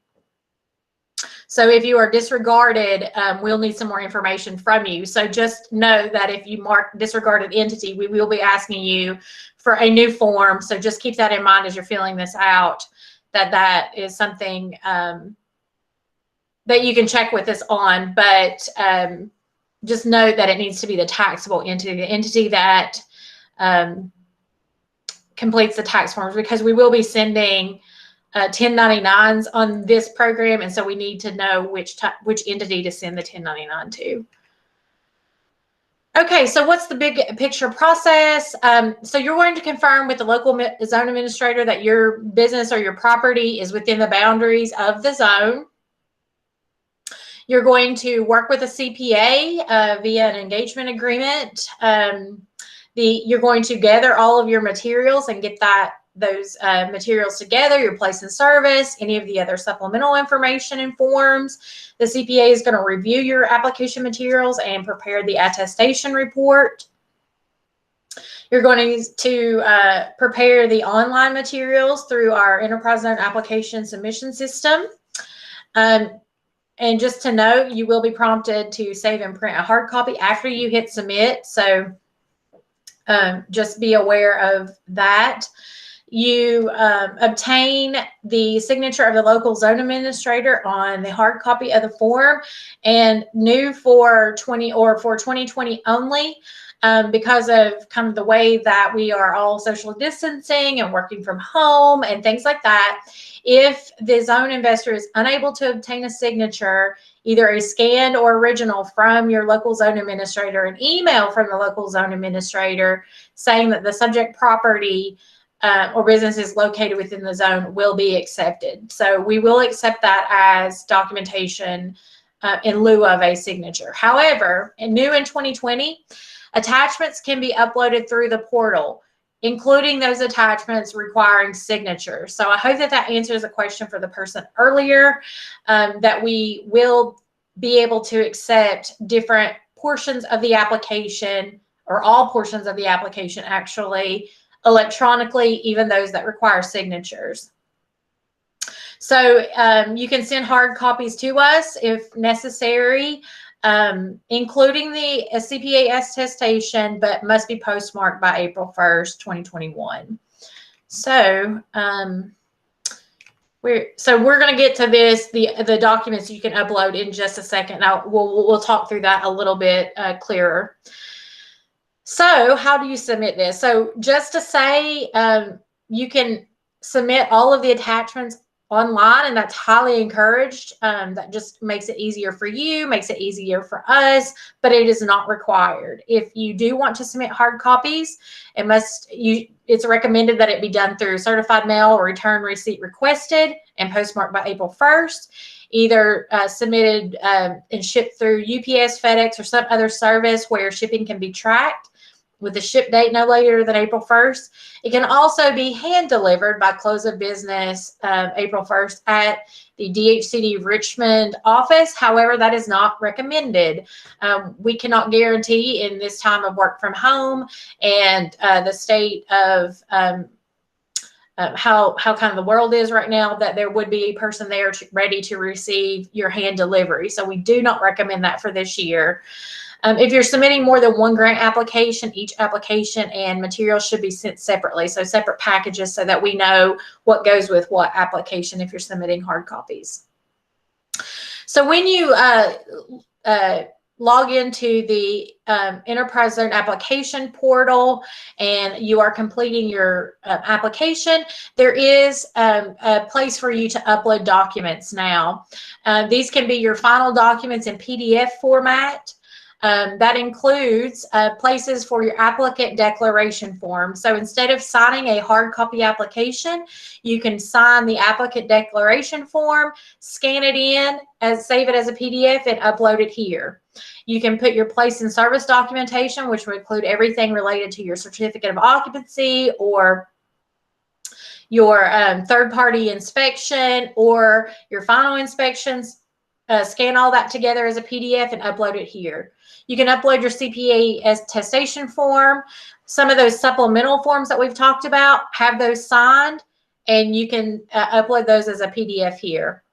So if you are disregarded, we'll need some more information from you. So just know that if you mark disregarded entity, we will be asking you for a new form. So just keep that in mind as you're filling this out, that is something that you can check with us on, but just note that it needs to be the taxable entity, the entity that completes the tax forms, because we will be sending 1099s on this program, and so we need to know which entity to send the 1099 to. Okay, so what's the big picture process? So you're going to confirm with the local zone administrator that your business or your property is within the boundaries of the zone. You're going to work with a CPA via an engagement agreement. You're going to gather all of your materials and get those materials together, your place in service, any of the other supplemental information and forms. The CPA is going to review your application materials and prepare the attestation report. You're going to prepare the online materials through our Enterprise Zone application submission system. And just to note, you will be prompted to save and print a hard copy after you hit submit. So just be aware of that. You obtain the signature of the local zone administrator on the hard copy of the form, and new for 2020 only, because of kind of the way that we are all social distancing and working from home and things like that. If the zone investor is unable to obtain a signature, either a scanned or original from your local zone administrator, an email from the local zone administrator saying that the subject property or business is located within the zone will be accepted. So we will accept that as documentation in lieu of a signature. However, new in 2020, attachments can be uploaded through the portal, including those attachments requiring signatures. So I hope that answers the question for the person earlier, that we will be able to accept different portions of the application, or all portions of the application actually, electronically, even those that require signatures. So you can send hard copies to us if necessary, including the CPA attestation, but must be postmarked by April 1st, 2021. So we're going to get to this, the documents you can upload, in just a second. Now we'll talk through that a little bit clearer. So how do you submit this? So just to say, you can submit all of the attachments online, and that's highly encouraged. That just makes it easier for you, makes it easier for us, but it is not required. If you do want to submit hard copies, it's recommended that it be done through certified mail or return receipt requested and postmarked by April 1st, either submitted and shipped through UPS, FedEx, or some other service where shipping can be tracked, with the ship date no later than April 1st. It can also be hand delivered by close of business April 1st at the DHCD Richmond office. However, that is not recommended. We cannot guarantee in this time of work from home and the state of how kind of the world is right now, that there would be a person there ready to receive your hand delivery. So we do not recommend that for this year. If you're submitting more than one grant application, each application and materials should be sent separately, so separate packages, so that we know what goes with what application if you're submitting hard copies. So when you log into the Enterprise Zone application portal and you are completing your application, there is a place for you to upload documents now. These can be your final documents in PDF format. That includes places for your applicant declaration form. So instead of signing a hard copy application, you can sign the applicant declaration form, scan it in, save it as a PDF, and upload it here. You can put your place in service documentation, which will include everything related to your certificate of occupancy or your third-party inspection or your final inspections. Scan all that together as a PDF and upload it here. You can upload your CPA attestation form. Some of those supplemental forms that we've talked about, have those signed, and you can upload those as a PDF here.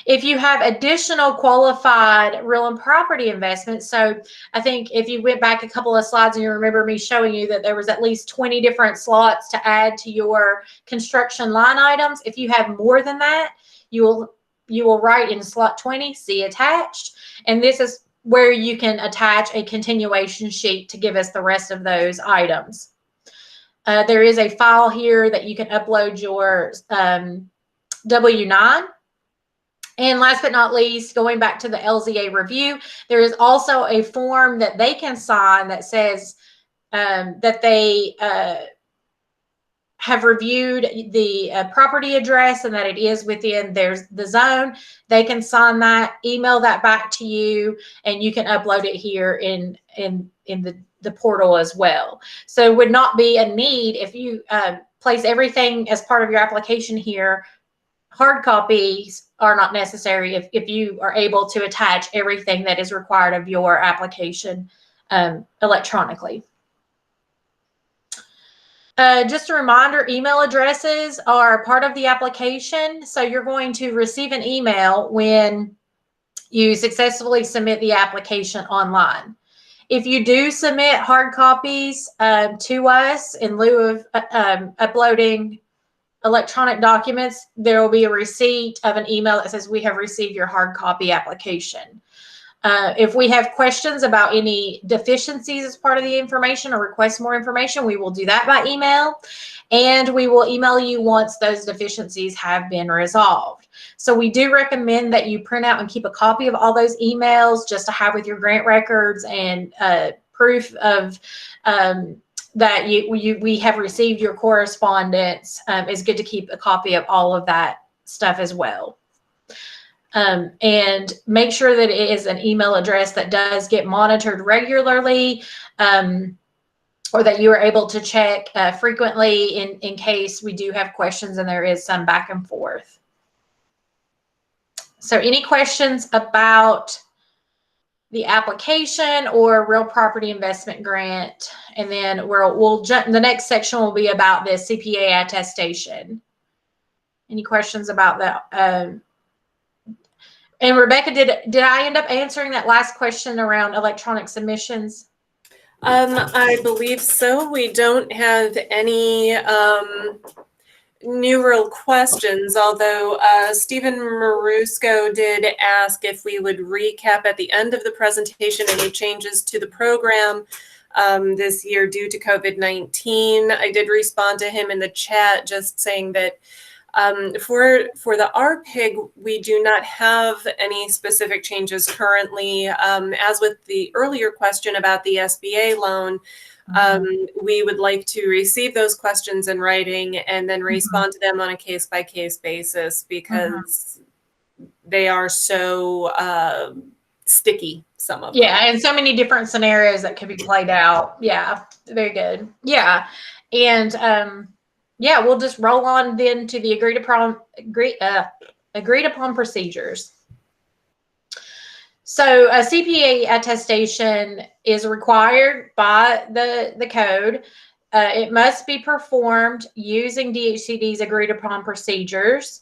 If you have additional qualified real and property investments, so I think if you went back a couple of slides and you remember me showing you that there was at least 20 different slots to add to your construction line items, if you have more than that, you will write in slot 20, see attached, and this is where you can attach a continuation sheet to give us the rest of those items. There is a file here that you can upload your W-9. And last but not least, going back to the LZA review, there is also a form that they can sign that says that they have reviewed the property address and that it is within the zone. They can sign that, email that back to you, and you can upload it here in the portal as well. So it would not be a need if you place everything as part of your application here. Hard copies are not necessary if you are able to attach everything that is required of your application electronically. Just a reminder, email addresses are part of the application. So you're going to receive an email when you successfully submit the application online. If you do submit hard copies to us in lieu of uploading electronic documents, there will be a receipt of an email that says we have received your hard copy application. If we have questions about any deficiencies as part of the information or request more information, we will do that by email, and we will email you once those deficiencies have been resolved. So we do recommend that you print out and keep a copy of all those emails just to have with your grant records and proof of that we have received your correspondence. It's good to keep a copy of all of that stuff as well. And make sure that it is an email address that does get monitored regularly, or that you are able to check frequently in case we do have questions and there is some back and forth. So any questions about the application or real property investment grant? And then we'll jump, the next section will be about the CPA attestation. Any questions about that? And Rebecca, did I end up answering that last question around electronic submissions? I believe so. We don't have any new real questions, although Stephen Marusco did ask if we would recap at the end of the presentation any changes to the program this year due to COVID-19. I did respond to him in the chat just saying that for the RPIG, we do not have any specific changes currently. As with the earlier question about the SBA loan, we would like to receive those questions in writing and then respond to them on a case-by-case basis, because they are so sticky, some of them. Yeah, and so many different scenarios that could be played out. Yeah, very good. Yeah, and yeah, we'll just roll on then to the agreed upon procedures. So a CPA attestation is required by the code. It must be performed using DHCD's agreed upon procedures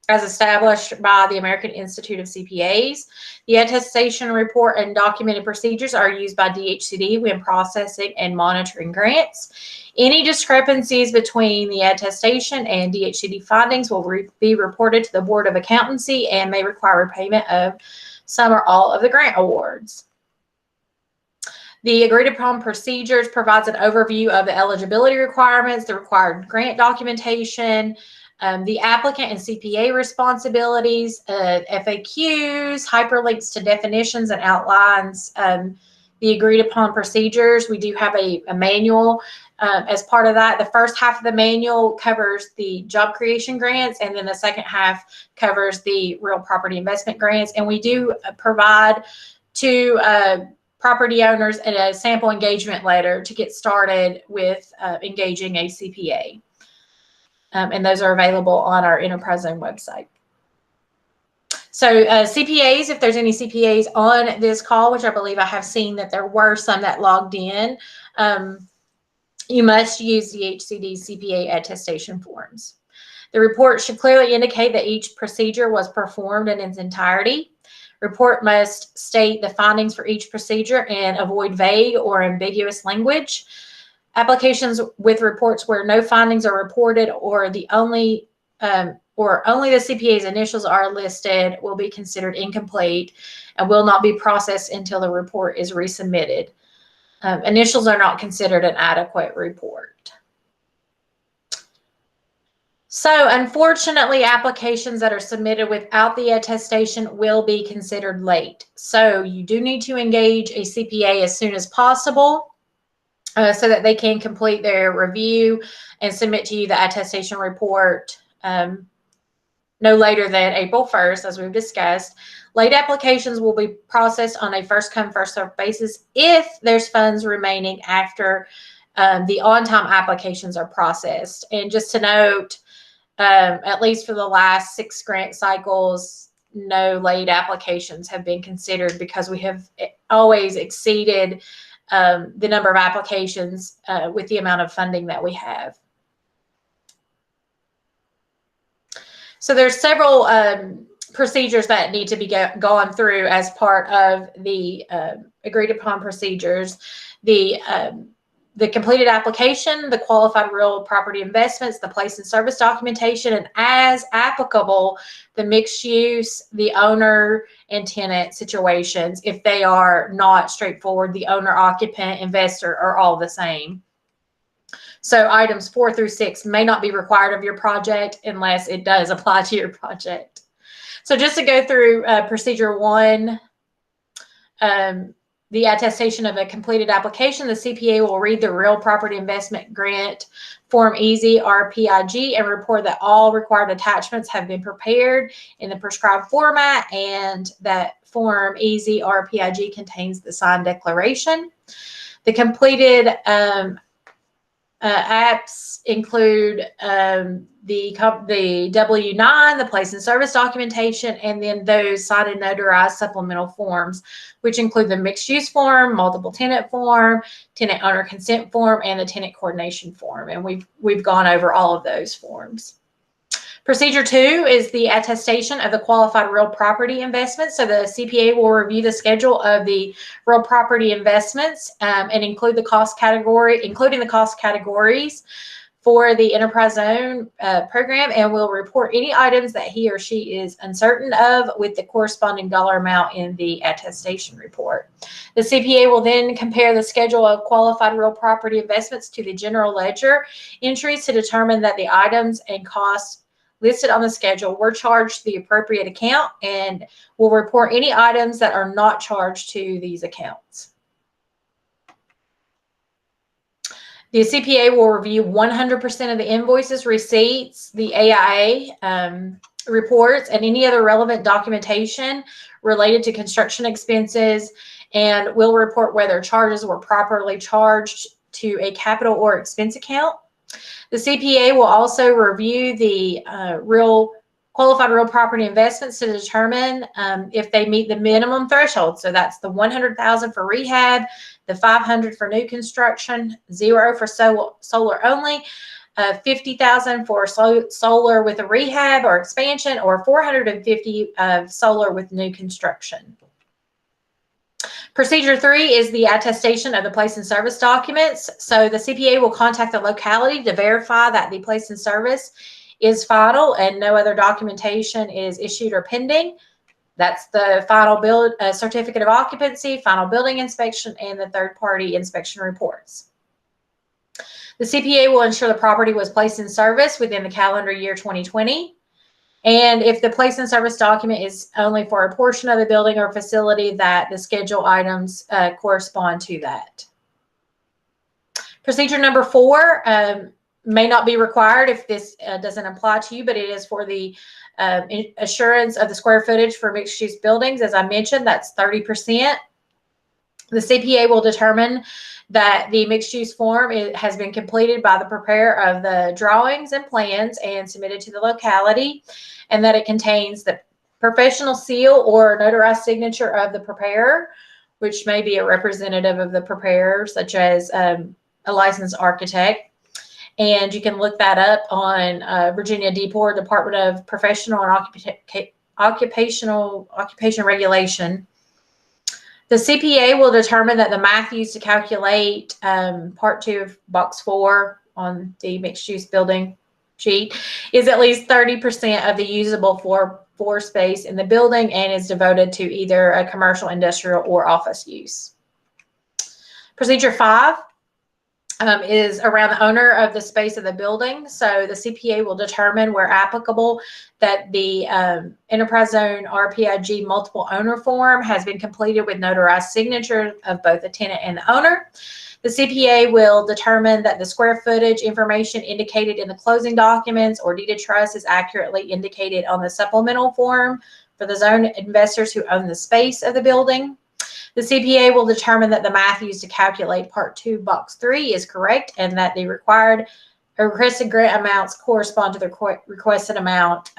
as established by the American Institute of CPAs. The attestation report and documented procedures are used by DHCD when processing and monitoring grants. Any discrepancies between the attestation and DHCD findings will be reported to the Board of Accountancy and may require repayment of some or all of the grant awards. The agreed upon procedures provides an overview of the eligibility requirements, the required grant documentation, the applicant and CPA responsibilities, FAQs, hyperlinks to definitions, and outlines the agreed upon procedures. We do have a manual as part of that. The first half of the manual covers the job creation grants, and then the second half covers the real property investment grants. And we do provide to property owners a sample engagement letter to get started with engaging a CPA. And those are available on our Enterprise Zone website. So CPAs, if there's any CPAs on this call, which I believe I have seen that there were some that logged in, you must use the HCD CPA attestation forms. The report should clearly indicate that each procedure was performed in its entirety. Report must state the findings for each procedure and avoid vague or ambiguous language. Applications with reports where no findings are reported or only the CPA's initials are listed will be considered incomplete and will not be processed until the report is resubmitted. Initials are not considered an adequate report. So unfortunately, applications that are submitted without the attestation will be considered late. So you do need to engage a CPA as soon as possible so that they can complete their review and submit to you the attestation report no later than April 1st, as we've discussed. Late applications will be processed on a first-come, first-served basis if there's funds remaining after the on-time applications are processed. And just to note, at least for the last 6 grant cycles, no late applications have been considered because we have always exceeded the number of applications with the amount of funding that we have. So there's several procedures that need to be gone through as part of the agreed upon procedures. The completed application, the qualified real property investments, the place and service documentation, and as applicable, the mixed use, the owner and tenant situations. If they are not straightforward, the owner, occupant, investor are all the same. So items 4 through 6 may not be required of your project unless it does apply to your project. So just to go through procedure 1, the attestation of a completed application, the CPA will read the Real Property Investment Grant Form EZ RPIG and report that all required attachments have been prepared in the prescribed format, and that Form EZ RPIG contains the signed declaration. The completed apps include the W-9, the place and service documentation, and then those signed and notarized supplemental forms, which include the mixed use form, multiple tenant form, tenant owner consent form, and the tenant coordination form. And we've gone over all of those forms. Procedure 2 is the attestation of the qualified real property investments. So the CPA will review the schedule of the real property investments and including the cost categories for the Enterprise Zone program, and will report any items that he or she is uncertain of with the corresponding dollar amount in the attestation report. The CPA will then compare the schedule of qualified real property investments to the general ledger entries to determine that the items and costs listed on the schedule were charged to the appropriate account, and will report any items that are not charged to these accounts. The CPA will review 100% of the invoices, receipts, the AIA reports, and any other relevant documentation related to construction expenses, and will report whether charges were properly charged to a capital or expense account. The CPA will also review the real qualified real property investments to determine if they meet the minimum threshold. So that's the $100,000 for rehab, the $500 for new construction, $0 for solar only, $50,000 for solar with a rehab or expansion, or $450 of solar with new construction. Procedure 3 is the attestation of the place in service documents. So the CPA will contact the locality to verify that the place in service is final and no other documentation is issued or pending. That's the final certificate of occupancy, final building inspection, and the third-party inspection reports. The CPA will ensure the property was placed in service within the calendar year 2020. And if the place in service document is only for a portion of the building or facility, that the schedule items correspond to that. Procedure number 4 may not be required if this doesn't apply to you, but it is for the assurance of the square footage for mixed-use buildings. As I mentioned, that's 30%. The CPA will determine that the mixed-use form has been completed by the preparer of the drawings and plans and submitted to the locality, and that it contains the professional seal or notarized signature of the preparer, which may be a representative of the preparer, such as a licensed architect. And you can look that up on Virginia Department of Professional and Occupation Regulation. The CPA will determine that the math used to calculate Part 2 of Box 4 on the mixed-use building sheet is at least 30% of the usable floor space in the building and is devoted to either a commercial, industrial, or office use. Procedure 5 is around the owner of the space of the building. So the CPA will determine, where applicable, that the enterprise zone RPIG multiple owner form has been completed with notarized signature of both the tenant and the owner. The CPA will determine that the square footage information indicated in the closing documents or deed of trust is accurately indicated on the supplemental form for the zone investors who own the space of the building. The CPA will determine that the math used to calculate Part 2, Box 3 is correct and that the requested grant amounts correspond to the requested amount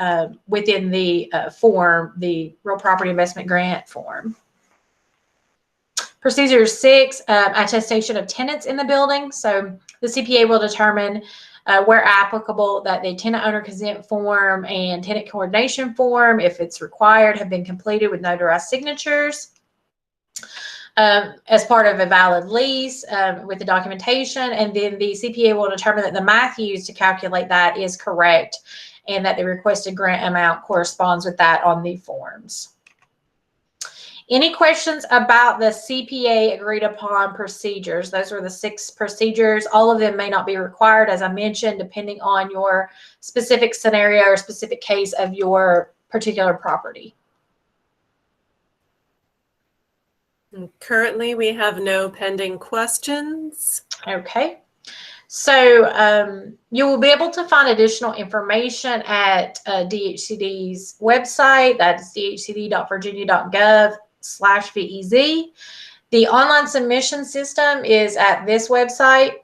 within the form, the real property investment grant form. Procedure 6, attestation of tenants in the building. So the CPA will determine where applicable that the tenant owner consent form and tenant coordination form, if it's required, have been completed with notarized signatures. As part of a valid lease with the documentation, and then the CPA will determine that the math used to calculate that is correct and that the requested grant amount corresponds with that on the forms. Any questions about the CPA agreed upon procedures? Those were the 6 procedures. All of them may not be required, as I mentioned, depending on your specific scenario or specific case of your particular property. Currently, we have no pending questions. Okay. So you will be able to find additional information at DHCD's website. That's dhcd.virginia.gov/VEZ. The online submission system is at this website.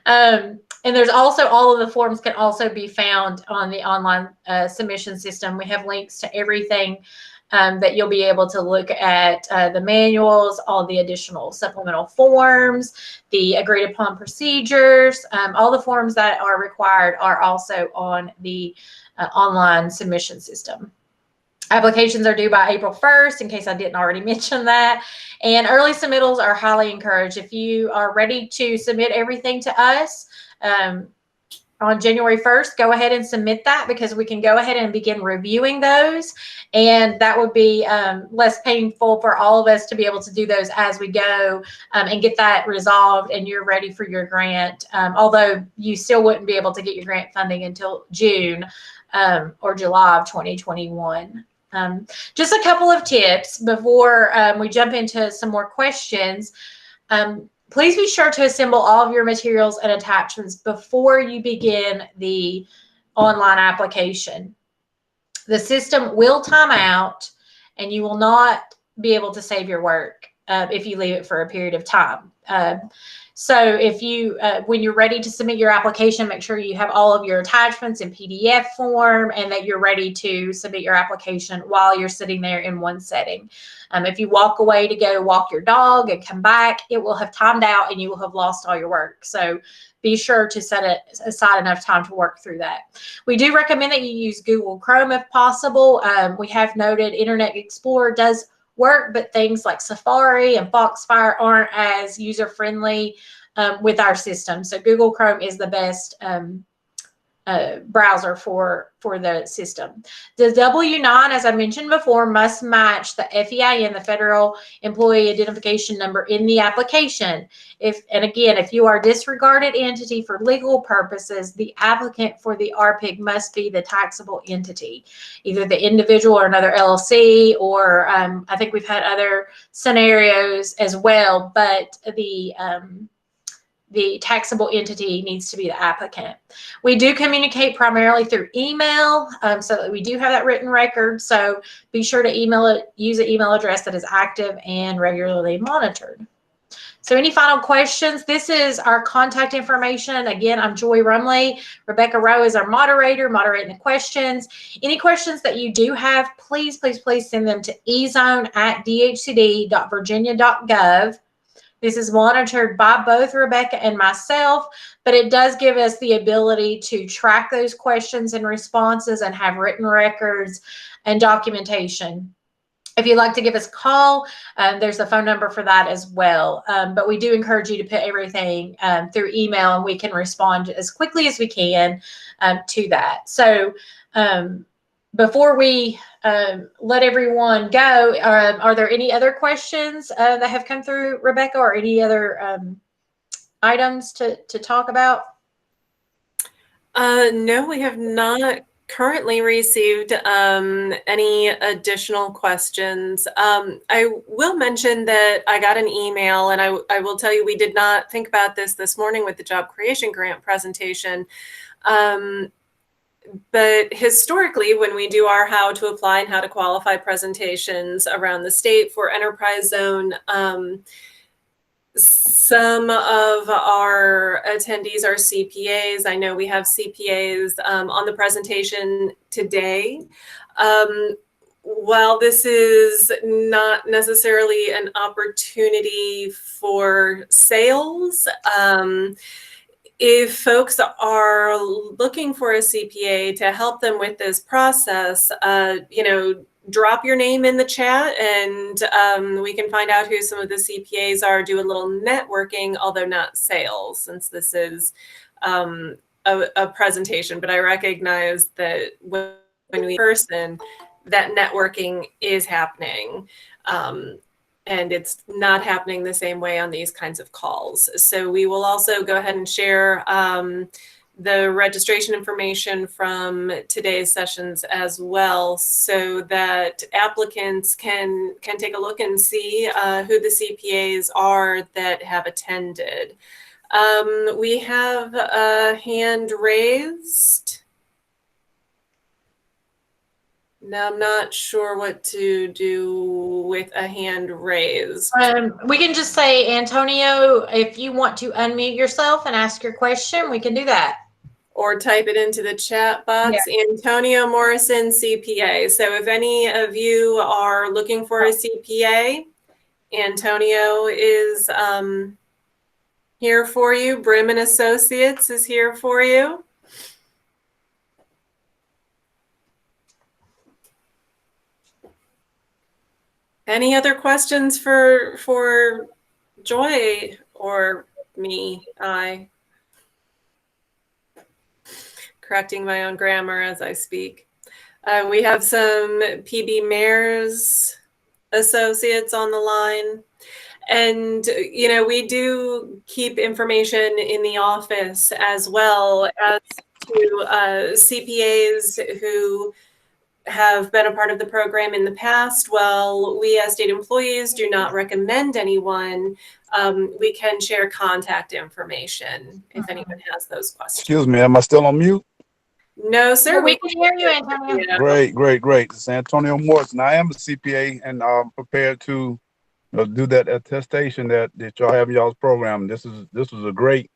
And there's also, all of the forms can also be found on the online submission system. We have links to everything that you'll be able to look at, the manuals, all the additional supplemental forms, the agreed upon procedures, all the forms that are required are also on the online submission system. Applications are due by April 1st, in case I didn't already mention that. And early submittals are highly encouraged. If you are ready to submit everything to us on January 1st, go ahead and submit that, because we can go ahead and begin reviewing those. And that would be less painful for all of us to be able to do those as we go and get that resolved and you're ready for your grant. Although you still wouldn't be able to get your grant funding until June or July of 2021. Just a couple of tips before we jump into some more questions. Please be sure to assemble all of your materials and attachments before you begin the online application. The system will time out and you will not be able to save your work. if you leave it for a period of time. So if you, when you're ready to submit your application, make sure you have all of your attachments in PDF form and that you're ready to submit your application while you're sitting there in one setting. If you walk away to go walk your dog and come back, it will have timed out and you will have lost all your work. So be sure to set aside enough time to work through that. We do recommend that you use Google Chrome if possible. We have noted Internet Explorer does work, but things like Safari and Foxfire aren't as user-friendly with our system. So Google Chrome is the best browser for the system. The W-9, as I mentioned before, must match the FEIN, the Federal Employee Identification Number, in the application. And again, if you are a disregarded entity for legal purposes, the applicant for the RPIG must be the taxable entity, either the individual or another LLC, or I think we've had other scenarios as well, but the taxable entity needs to be the applicant. We do communicate primarily through email, so that we do have that written record. So be sure to use an email address that is active and regularly monitored. So any final questions? This is our contact information. Again, I'm Joy Rumley. Rebecca Rowe is our moderator, moderating the questions. Any questions that you do have, please, please, please send them to ezone@dhcd.virginia.gov. This is monitored by both Rebecca and myself, but it does give us the ability to track those questions and responses and have written records and documentation. If you'd like to give us a call, there's a phone number for that as well. But we do encourage you to put everything through email, and we can respond as quickly as we can to that. So before we let everyone go, are there any other questions that have come through, Rebecca, or any other items to talk about? No, we have not currently received any additional questions. I will mention that I got an email, and I will tell you we did not think about this morning with the job creation grant presentation. But historically, when we do our how to apply and how to qualify presentations around the state for enterprise zone, some of our attendees are CPAs. I know we have CPAs on the presentation today. While this is not necessarily an opportunity for sales, if folks are looking for a CPA to help them with this process, drop your name in the chat, and we can find out who some of the CPAs are, do a little networking, although not sales, since this is a presentation. But I recognize that when we in person, that networking is happening. And it's not happening the same way on these kinds of calls. So we will also go ahead and share the registration information from today's sessions as well, so that applicants can take a look and see who the CPAs are that have attended. We have a hand raised. Now, I'm not sure what to do with a hand raised. We can just say, Antonio, if you want to unmute yourself and ask your question, we can do that. Or type it into the chat box. Yeah. Antonio Morrison, CPA. So if any of you are looking for a CPA, Antonio is here for you. Brim and Associates is here for you. Any other questions for Joy or me? Correcting my own grammar as I speak. We have some PB Mayors Associates on the line. And, we do keep information in the office as well as to CPAs who have been a part of the program in the past. While we as state employees do not recommend anyone, we can share contact information if anyone has those questions. Excuse me, am I still on mute? No, sir. We can hear you, Antonio. Great. This is Antonio Morrison. I am a CPA and prepared to do that attestation that y'all have in y'all's program. This was a great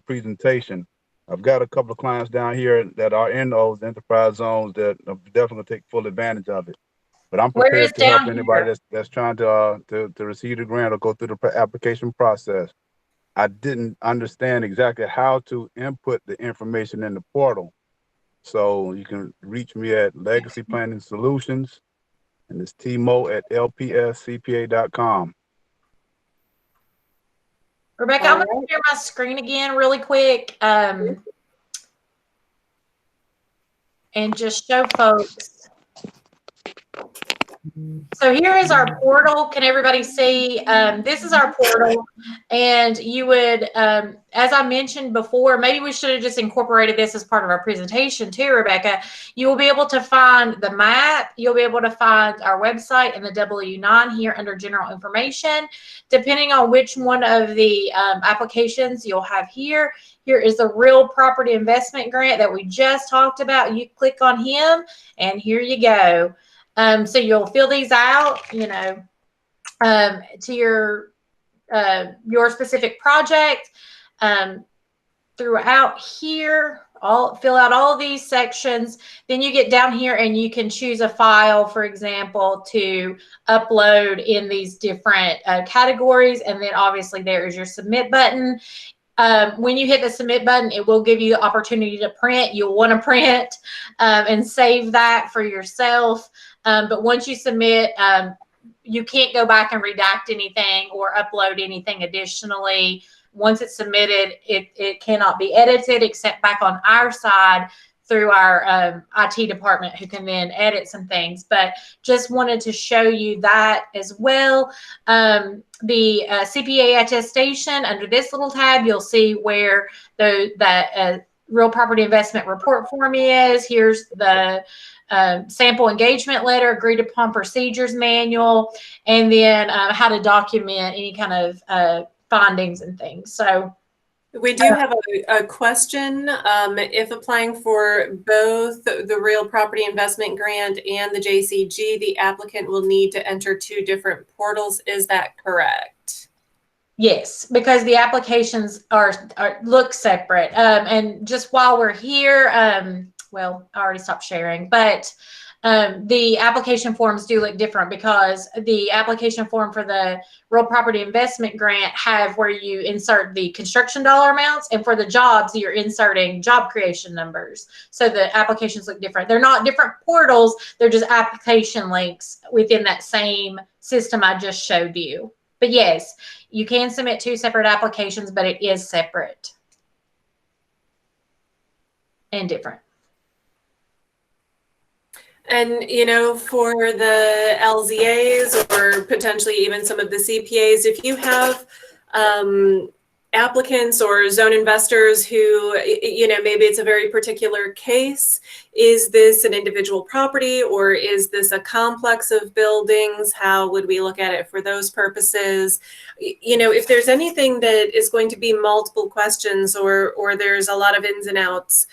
presentation. I've got a couple of clients down here that are in those enterprise zones that are definitely gonna take full advantage of it. But I'm Where is prepared to help down anybody here? that's trying to receive the grant or go through the application process. I didn't understand exactly how to input the information in the portal. So you can reach me at Legacy Planning Solutions, and it's tmo@lpscpa.com. Rebecca, I'm going to share my screen again really quick and just show folks. So here is our portal. Can everybody see? This is our portal. And you would, as I mentioned before, maybe we should have just incorporated this as part of our presentation too, Rebecca. You will be able to find the map. You'll be able to find our website and the W-9 here under general information. Depending on which one of the applications you'll have here. Here is the real property investment grant that we just talked about. You click on him and here you go. So you'll fill these out, you know, to your specific project. Throughout here, fill out all of these sections. Then you get down here and you can choose a file, for example, to upload in these different categories. And then obviously there is your submit button. When you hit the submit button, it will give you the opportunity to print. You'll want to print and save that for yourself. But once you submit, you can't go back and redact anything or upload anything additionally. Once it's submitted, it cannot be edited except back on our side through our IT department, who can then edit some things. But just wanted to show you that as well. The CPA attestation, under this little tab, you'll see where that real property investment report form is. Here's the sample engagement letter, agreed upon procedures manual, and then how to document any kind of findings and things. So we do have a question. If applying for both the real property investment grant and the JCG, the applicant will need to enter 2 different portals. Is that correct? Yes, because the applications look separate. And just while we're here, well, I already stopped sharing, but the application forms do look different because the application form for the real property investment grant have where you insert the construction dollar amounts, and for the jobs, you're inserting job creation numbers. So the applications look different. They're not different portals. They're just application links within that same system I just showed you. But yes, you can submit 2 separate applications, but it is separate and different. And, you know, for the LZAs or potentially even some of the CPAs, if you have applicants or zone investors who, you know, maybe it's a very particular case, is this an individual property or is this a complex of buildings? How would we look at it for those purposes? You know, if there's anything that is going to be multiple questions or there's a lot of ins and outs,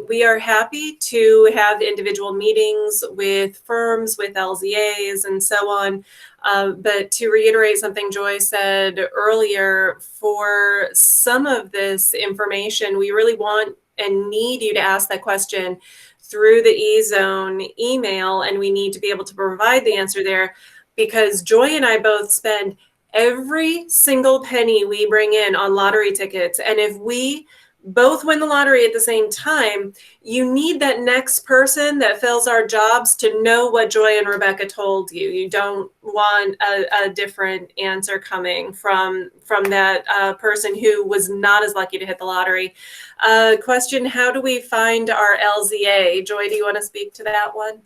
we are happy to have individual meetings with firms, with LZAs, and so on. But to reiterate something Joy said earlier, for some of this information, we really want and need you to ask that question through the eZone email, and we need to be able to provide the answer there, because Joy and I both spend every single penny we bring in on lottery tickets. And if we both win the lottery at the same time, you need that next person that fills our jobs to know what Joy and Rebecca told you. You don't want a different answer coming from that person who was not as lucky to hit the lottery. Question, how do we find our LZA? Joy, do you want to speak to that one?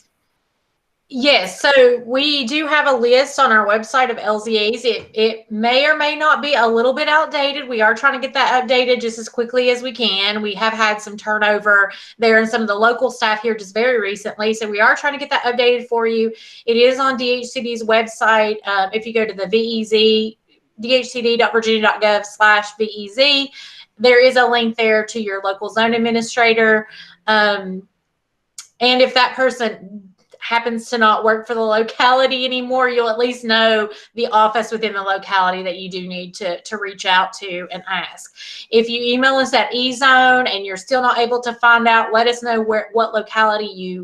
Yes, so we do have a list on our website of LZAs. It may or may not be a little bit outdated. We are trying to get that updated just as quickly as we can. We have had some turnover there and some of the local staff here just very recently. So we are trying to get that updated for you. It is on DHCD's website. If you go to the VEZ, dhcd.virginia.gov/VEZ, there is a link there to your local zone administrator. And if that person happens to not work for the locality anymore, you'll at least know the office within the locality that you do need to reach out to and ask. If you email us at eZone and you're still not able to find out, let us know what locality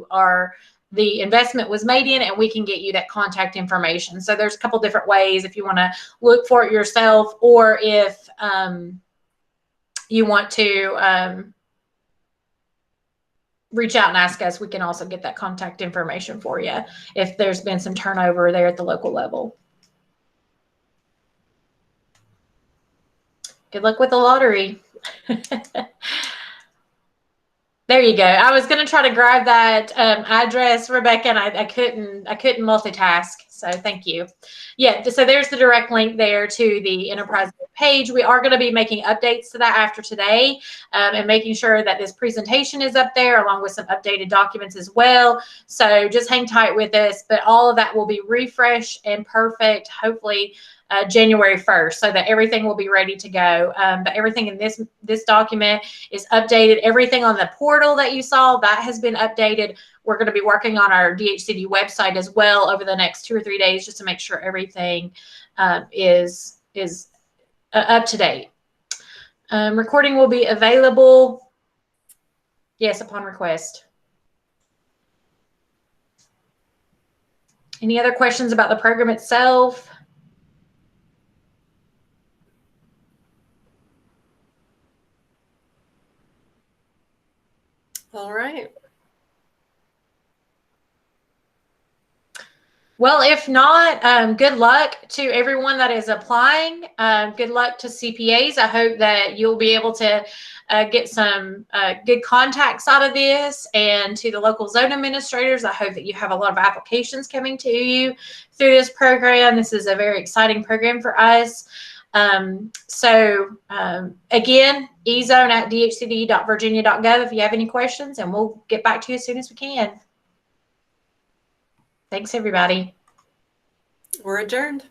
the investment was made in, and we can get you that contact information. So there's a couple different ways if you want to look for it yourself, or if you want to reach out and ask us, we can also get that contact information for you if there's been some turnover there at the local level. Good luck with the lottery. There you go. I was going to try to grab that address, Rebecca, and I couldn't multitask. So thank you. Yeah, so there's the direct link there to the enterprise page. We are going to be making updates to that after today, and making sure that this presentation is up there along with some updated documents as well. So just hang tight with us, but all of that will be refreshed and perfect, hopefully January 1st, so that everything will be ready to go. But everything in this document is updated. Everything on the portal that you saw, that has been updated. We're going to be working on our DHCD website as well over the next 2 or 3 days, just to make sure everything is up to date. Recording will be available, yes, upon request. Any other questions about the program itself? All right. Well, if not, good luck to everyone that is applying. Good luck to CPAs. I hope that you'll be able to get some good contacts out of this, and to the local zone administrators, I hope that you have a lot of applications coming to you through this program. This is a very exciting program for us. Again, ezone at dhcd.virginia.gov if you have any questions, and we'll get back to you as soon as we can. Thanks, everybody. We're adjourned.